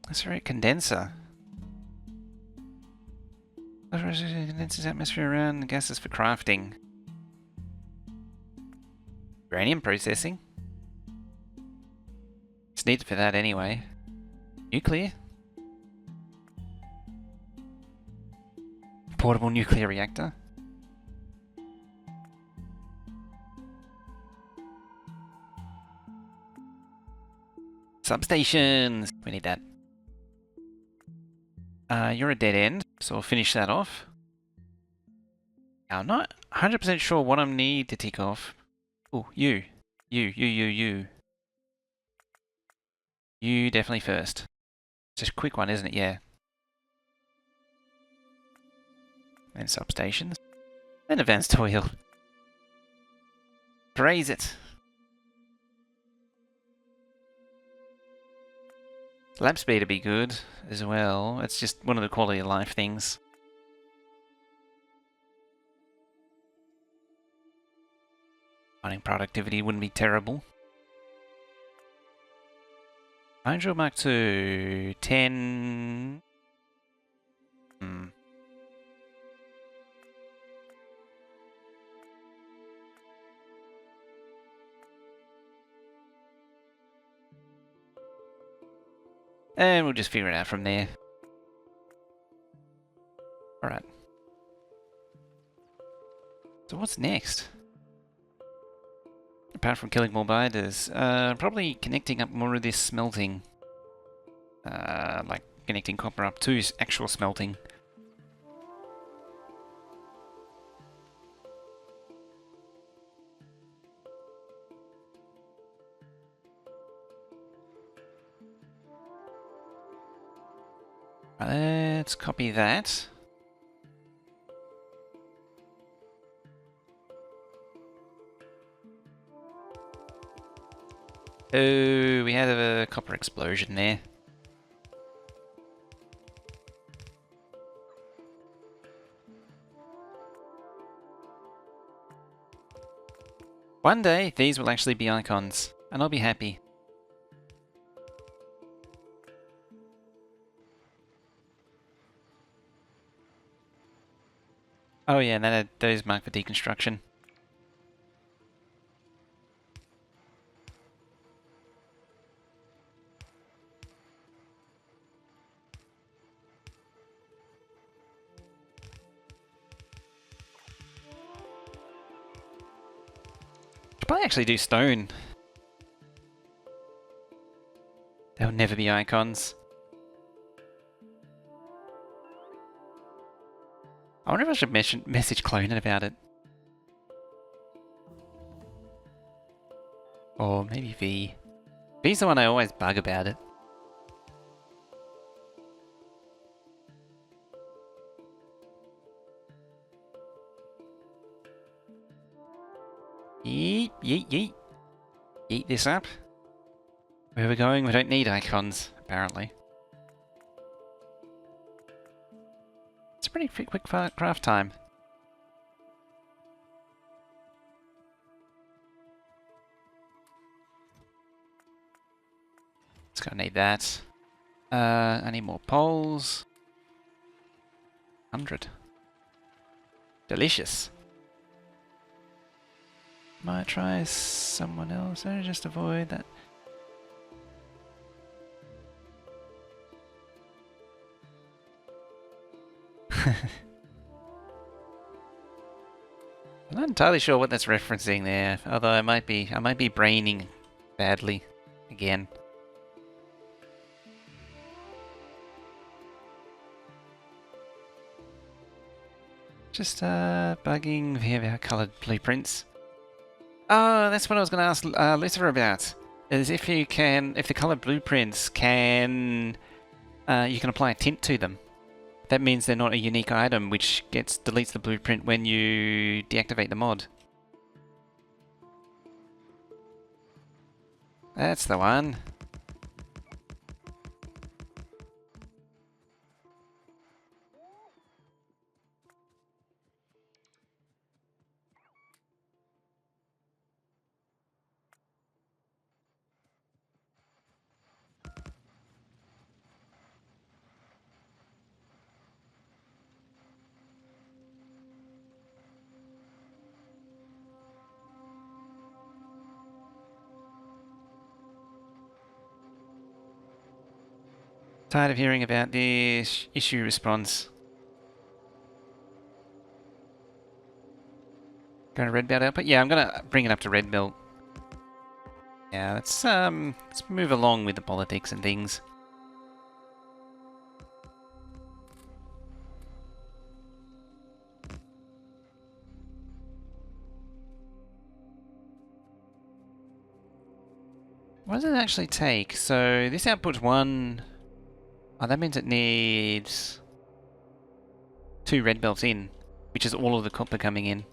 That's right, condenser. Condenses atmosphere around the gases for crafting. Uranium processing. It's needed for that anyway. Nuclear. Portable nuclear reactor. Substations. We need that. You're a dead end, so we'll finish that off. Now, I'm not 100% sure what I need to tick off. Oh, you. You. You definitely first. It's just a quick one, isn't it? Yeah. And substations. And advanced oil. Praise it. Lab speed would be good as well. It's just one of the quality of life things. Mining productivity wouldn't be terrible. Hydro Mark 2, 10. And we'll just figure it out from there. Alright. So what's next? Apart from killing more biters, probably connecting up more of this smelting. Like connecting copper up to actual smelting. Let's copy that. Oh, we had a copper explosion there. One day, these will actually be icons, and I'll be happy. Oh yeah, and then those marked for deconstruction. Should probably actually do stone. They'll never be icons. I wonder if I should message Clonin about it. Or maybe V. V's the one I always bug about it. Yeet, yeet, yeet. Yeet this up. Where we're going, we don't need icons, apparently. It's a pretty quick craft time. It's gonna need that. I need more poles. 100. Delicious. Might try someone else. Just avoid that. I'm not entirely sure what that's referencing there, although I might be braining badly again. Just bugging via our coloured blueprints. Oh, that's what I was going to ask Lucifer about. Is if the coloured blueprints can, you can apply a tint to them. That means they're not a unique item, which deletes the blueprint when you deactivate the mod. That's the one. Tired of hearing about this issue response. Going to red belt output? Yeah, I'm going to bring it up to red belt. Yeah, let's move along with the politics and things. What does it actually take? So this outputs 1. Oh, that means it needs 2 red belts in, which is all of the copper coming in.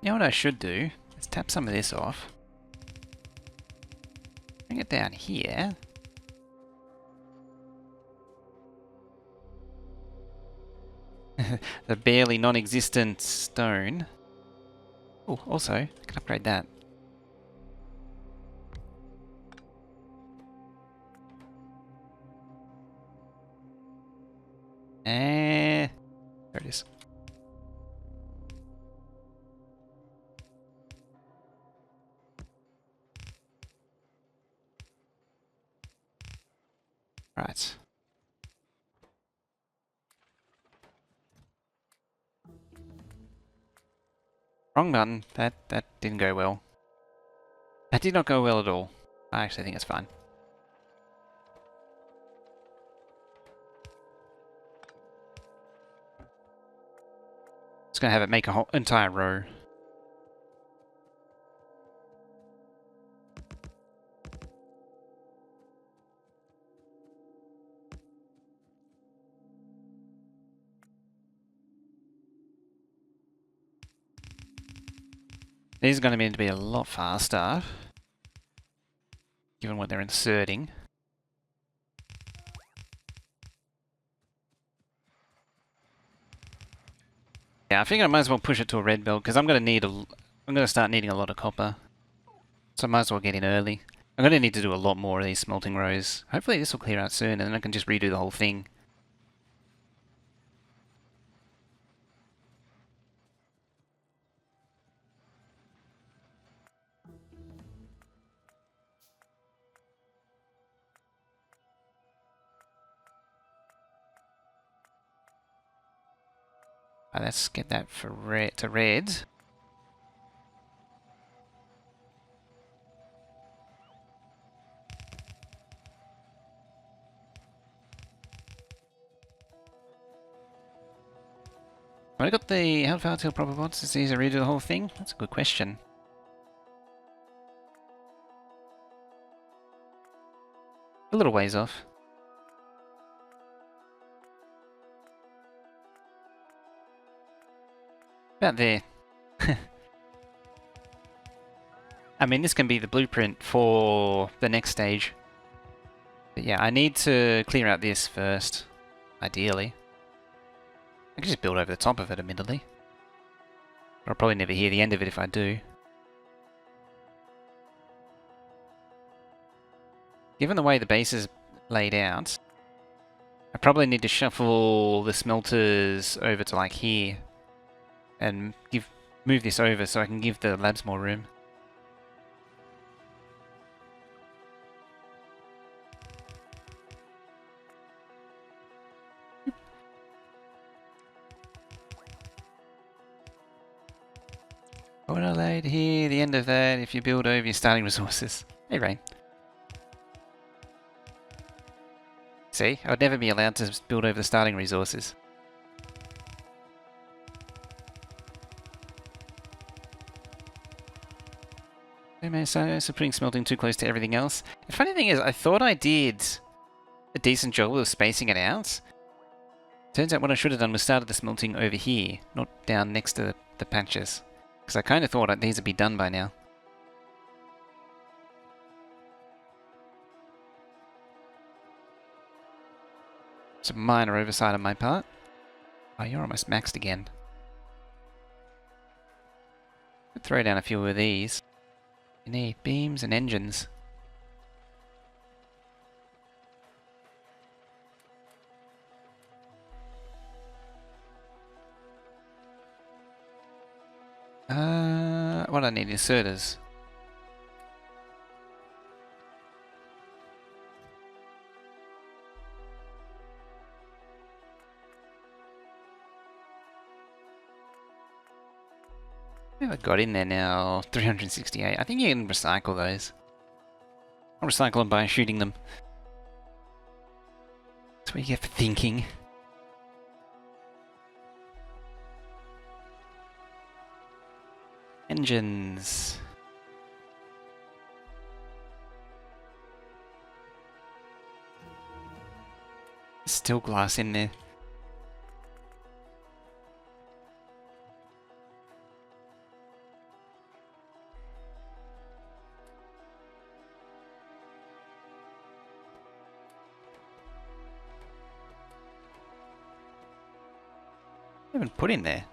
You know what I should do? Let's tap some of this off. Bring it down here. The barely non-existent stone. Oh, also, I can upgrade that. There it is. Right. Wrong button. That didn't go well. That did not go well at all. I actually think it's fine. Just gonna have it make a whole entire row. These are going to need to be a lot faster, given what they're inserting. Yeah, I think I might as well push it to a red belt because I'm going to start needing a lot of copper. So I might as well get in early. I'm going to need to do a lot more of these smelting rows. Hopefully this will clear out soon and then I can just redo the whole thing. Right, let's get that for to red. Have I got the how far till proper bots? Is easy to redo the whole thing? That's a good question. A little ways off. About there. I mean, this can be the blueprint for the next stage. But yeah, I need to clear out this first, ideally. I can just build over the top of it, admittedly. But I'll probably never hear the end of it if I do. Given the way the base is laid out, I probably need to shuffle the smelters over to like here and move this over so I can give the labs more room. What I laid here, the end of that, if you build over your starting resources. Hey, Rain. See, I would never be allowed to build over the starting resources. So putting smelting too close to everything else. The funny thing is, I thought I did a decent job of spacing it out. Turns out what I should have done was started the smelting over here, not down next to the patches. Because I kind of thought these would be done by now. It's a minor oversight on my part. Oh, you're almost maxed again. Could throw down a few of these. You need beams and engines. What I need? Inserters. What have I got in there now? 368. I think you can recycle those. I'll recycle them by shooting them. That's what you get for thinking. Engines. Still glass in there. Even put in there.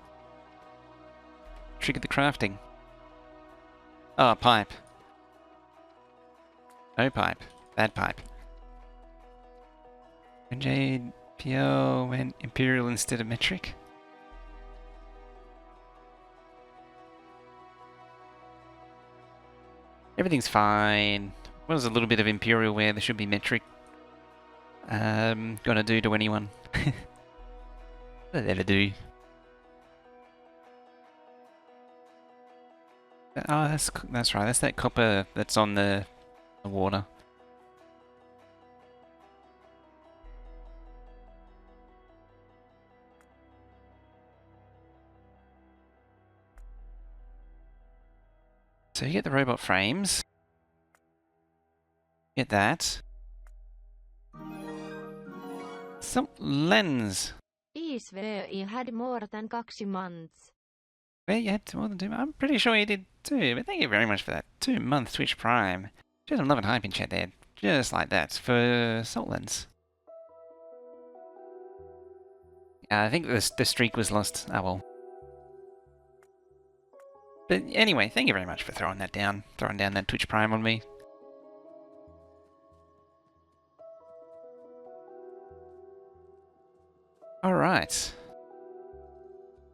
Triggered the crafting. Oh, pipe. No pipe. Bad pipe. Jade PL went Imperial instead of metric. Everything's fine. Well, there's a little bit of Imperial where there should be metric. gonna do to anyone. What are they to do? Oh, that's right. That's that copper that's on the water. So you get the robot frames. Get that. Some lens. You had more than 2 months. Wait, you had more than 2 months? I'm pretty sure you did too, but thank you very much for that. 2-month Twitch Prime. Just love and hype in chat there. Just like that for Salt Lens. I think the streak was lost. Oh well. But anyway, thank you very much for throwing that down. Throwing down that Twitch Prime on me. Alright.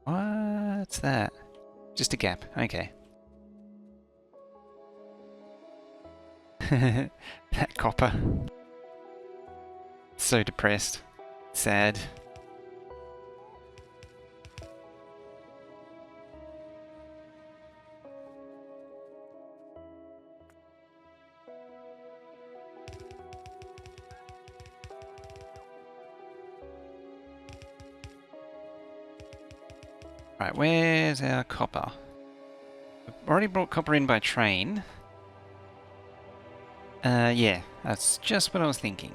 What's that? Just a gap. Okay. That copper. So depressed. Sad. Right, where's our copper? I've already brought copper in by train. Yeah, that's just what I was thinking.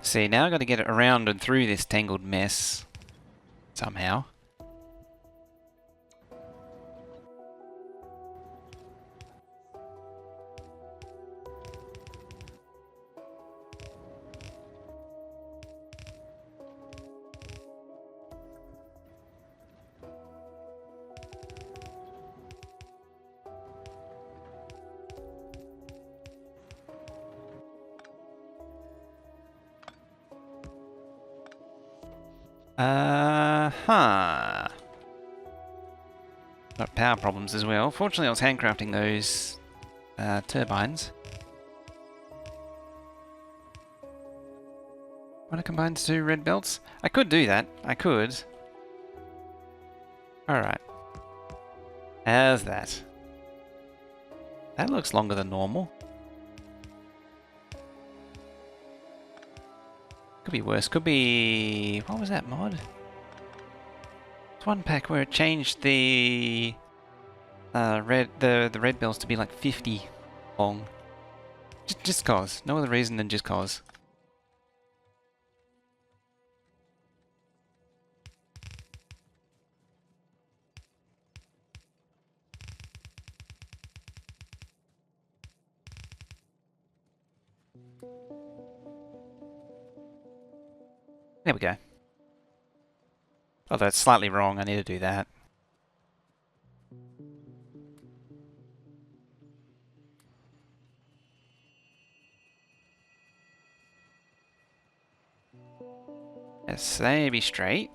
See, now I've got to get it around and through this tangled mess. Somehow. Huh. Got power problems as well. Fortunately, I was handcrafting those turbines. Want to combine 2 red belts? I could do that. I could. Alright. How's that? That looks longer than normal. Could be worse. Could be... What was that mod? It's one pack where it changed the the red bells to be like 50 long. Just cause. No other reason than just cause. There we go. Although it's slightly wrong, I need to do that. Yes, they be straight.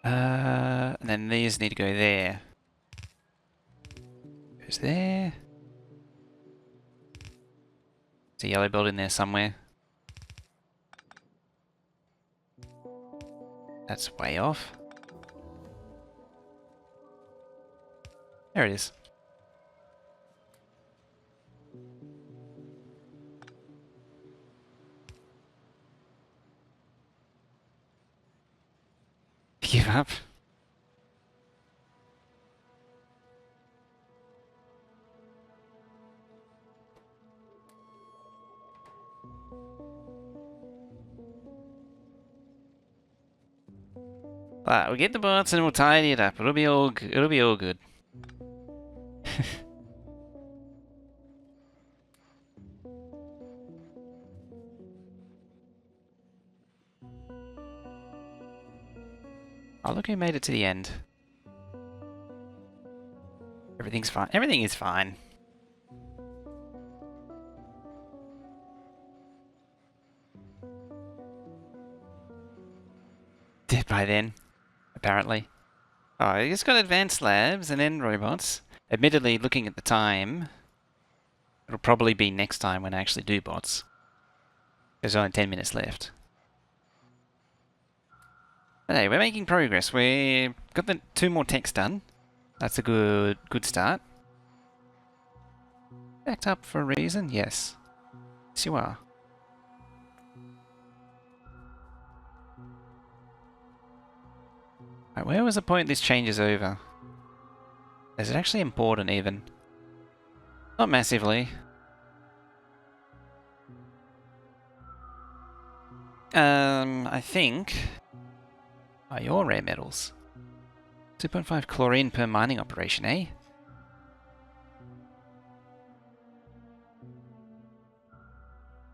And then these need to go there. Goes there. There's a yellow building there somewhere. That's way off. There it is. Give up. We'll get the bots and we'll tidy it up. It'll be all good. Oh, look who made it to the end. Everything's fine. Everything is fine. Dead by then, apparently. Oh, it's got advanced labs and then robots. Admittedly, looking at the time, it'll probably be next time when I actually do bots. There's only 10 minutes left. But hey, we're making progress. We've got the 2 more techs done. That's a good start. Backed up for a reason? Yes. Yes, you are. Right, where was the point this changes over? Is it actually important even? Not massively. I think... Oh, your rare metals. 2.5 chlorine per mining operation, eh?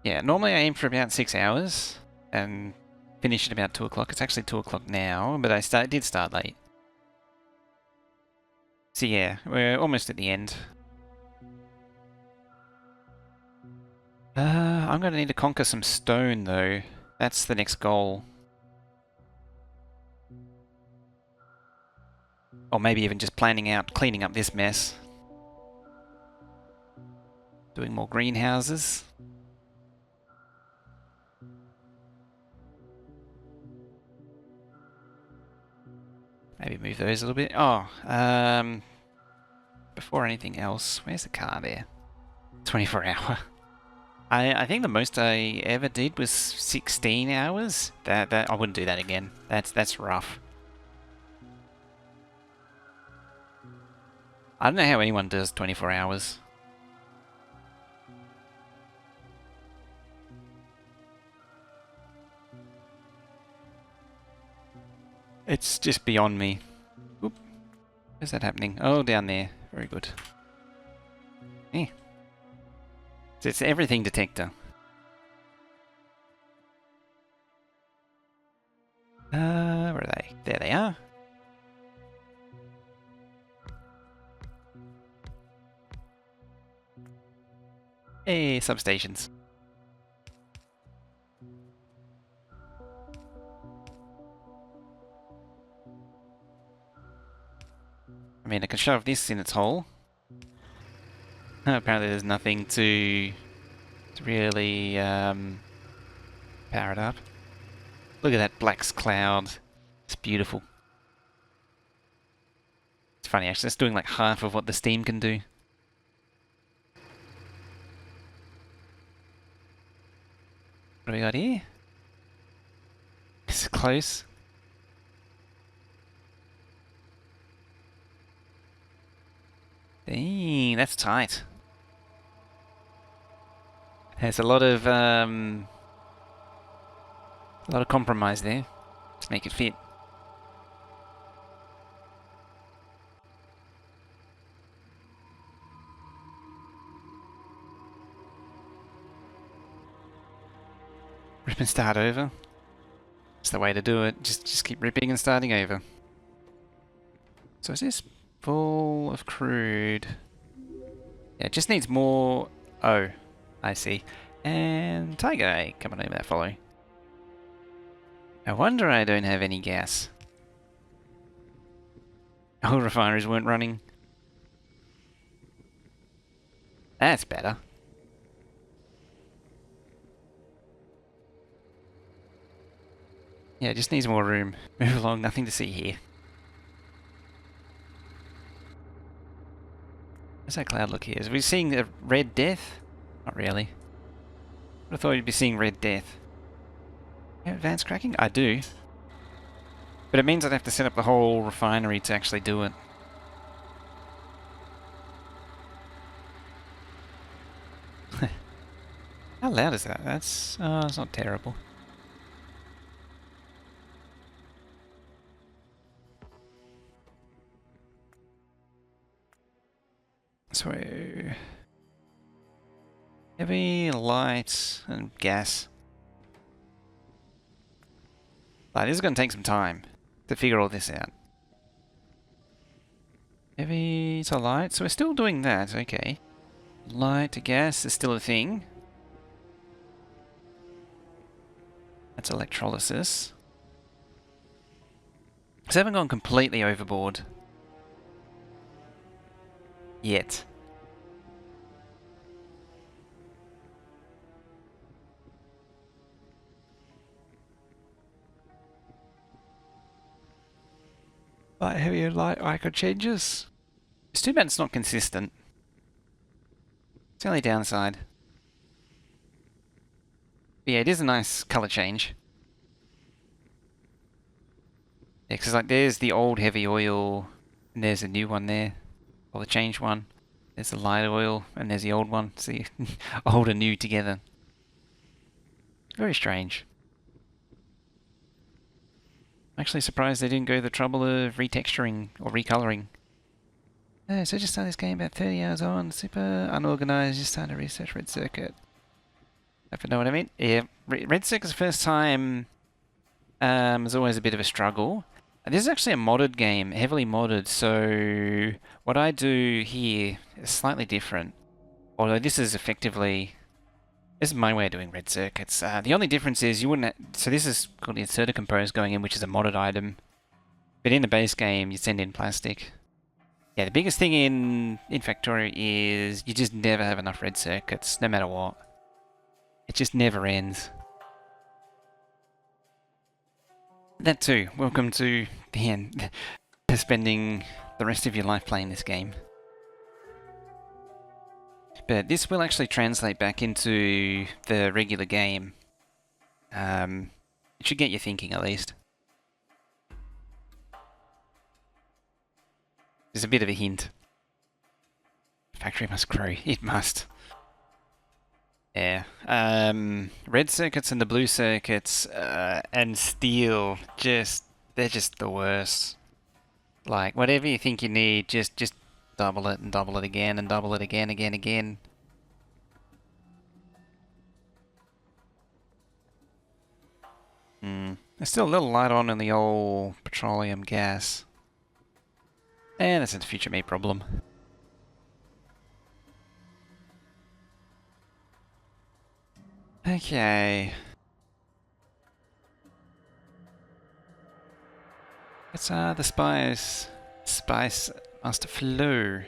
Yeah, normally I aim for about 6 hours and finish at about 2 o'clock. It's actually 2 o'clock now, but I did start late. So yeah, we're almost at the end. I'm gonna need to conquer some stone though. That's the next goal. Or maybe even just planning out cleaning up this mess. Doing more greenhouses. Maybe move those a little bit. Oh, before anything else, where's the car there? 24 hour. I think the most I ever did was 16 hours. That I wouldn't do that again. That's rough. I don't know how anyone does 24 hours. It's just beyond me. Oop. Where's that happening? Oh, down there. Very good. Eh. So it's everything detector. Where are they? There they are. Hey, substations. I mean, I can shove this in its hole. Apparently there's nothing to really power it up. Look at that black cloud. It's beautiful. It's funny actually, it's doing like half of what the steam can do. What do we got here? It's close. Dang, that's tight. There's a lot of compromise there. Just make it fit. Rip and start over. It's the way to do it. Just keep ripping and starting over. So is this full of crude? Yeah, it just needs more... Oh, I see. And Tiger Eye, come on over that follow. No wonder I don't have any gas. Oil refineries weren't running. That's better. Yeah, it just needs more room. Move along, nothing to see here. How's that cloud look here? Are we seeing a red death? Not really. I thought you'd be seeing red death. Yeah, advanced cracking? I do. But it means I'd have to set up the whole refinery to actually do it. How loud is that? That's... it's not terrible. So... Heavy, light, and gas. Like, this is going to take some time to figure all this out. Heavy to light, so we're still doing that, okay. Light to gas is still a thing. That's electrolysis. So I haven't gone completely overboard. Yet. Light, heavier, light icon changes. It's too bad it's not consistent. It's the only downside. But yeah, it is a nice colour change. Yeah, because like there's the old heavy oil, and there's a new one there, or the changed one. There's the light oil, and there's the old one. See, old and new together. Very strange. I'm actually surprised they didn't go the trouble of retexturing or recoloring. So just started this game about 30 hours on, super unorganized, just started to research Red Circuit. If you know what I mean? Yeah, Red Circuit's first time is always a bit of a struggle. This is actually a modded game, heavily modded, so what I do here is slightly different. Although this is effectively, this is my way of doing Red Circuits. The only difference is you wouldn't, so this is called the inserter compose going in, which is a modded item. But in the base game, you send in plastic. Yeah, the biggest thing in Factorio is you just never have enough Red Circuits, no matter what. It just never ends. That too. Welcome to the end. Spending the rest of your life playing this game. But this will actually translate back into the regular game. It should get you thinking at least. There's a bit of a hint. Factory must grow. It must. Yeah. Red circuits and the blue circuits and steel, they're just the worst. Like, whatever you think you need, just double it and double it again and double it again, again. There's still a little light on in the old petroleum gas. And that's a future me problem. Okay. It's the spice must flow.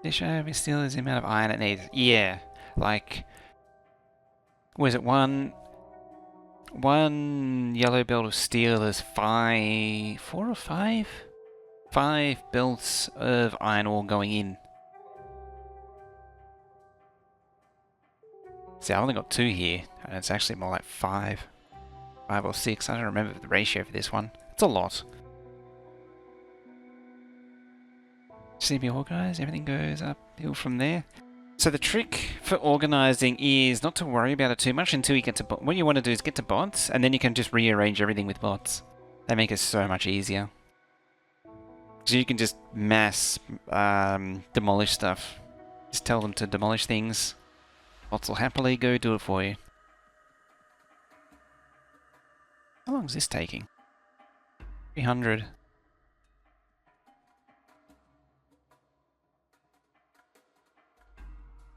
They show me still is the amount of iron it needs. Yeah. Like, was it one yellow belt of steel is 4 or 5? 5 belts of iron ore going in. See, I've only got 2 here, and it's actually more like 5. 5 or 6, I don't remember the ratio for this one. It's a lot. CB organized, everything goes uphill from there. So the trick for organizing is not to worry about it too much until you get to what you want to do is get to bots, and then you can just rearrange everything with bots. They make it so much easier. So you can just mass demolish stuff. Just tell them to demolish things. Bots will happily go do it for you. How long is this taking? 300.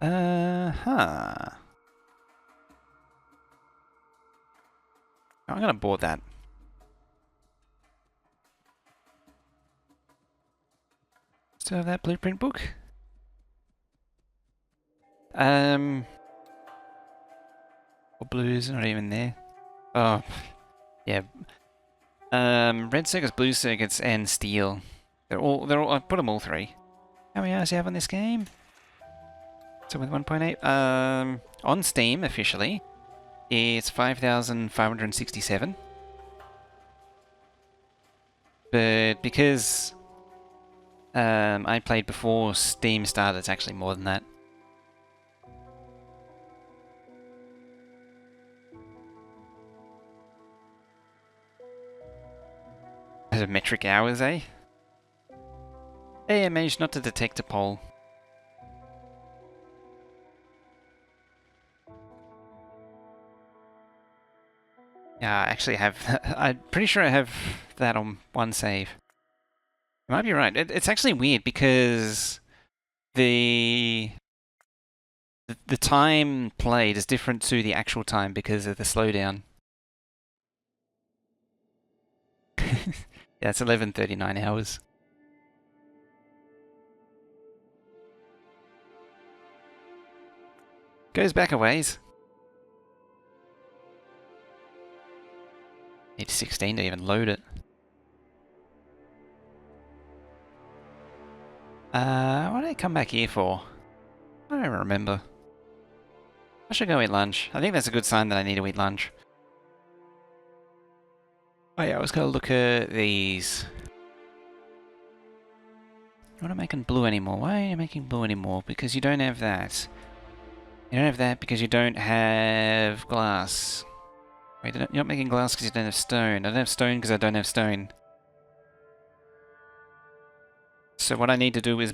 Huh. I'm gonna board that. Still have that blueprint book? Or blues, not even there. Oh, yeah. Red circuits, blue circuits, and steel. They're all, I put them all 3. How many hours do you have on this game? So with 1.8, on Steam officially, it's 5,567. But because I played before Steam started, it's actually more than that. Metric hours, eh? Hey, I managed not to detect a pole. Yeah, I actually have. I'm pretty sure I have that on one save. You might be right. It's actually weird because the time played is different to the actual time because of the slowdown. Yeah, it's 11:39 hours. Goes back a ways. Need 16 to even load it. What did I come back here for? I don't remember. I should go eat lunch. I think that's a good sign that I need to eat lunch. Oh yeah, I was gonna look at these. You're not making blue anymore. Why are you making blue anymore? Because you don't have that. You don't have that because you don't have glass. Wait, you're not making glass because you don't have stone. I don't have stone because I don't have stone. So what I need to do is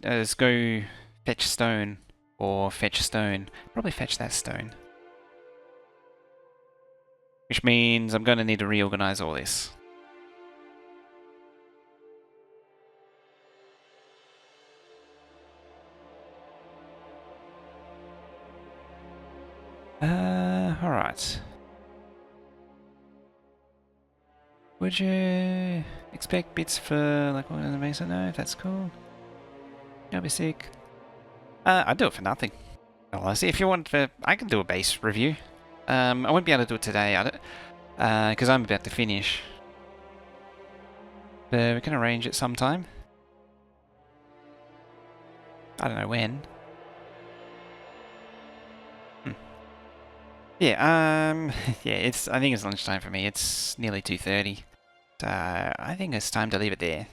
is go fetch stone. Or fetch stone. Probably fetch that stone. Which means I'm going to need to reorganize all this. Alright. Would you expect bits for like what in the base? No, that's cool. That'll be sick. I'd do it for nothing. Honestly, if you want, I can do a base review. I won't be able to do it today, because I'm about to finish. But we can arrange it sometime. I don't know when. Yeah, yeah, I think it's lunchtime for me. It's nearly 2:30. So I think it's time to leave it there.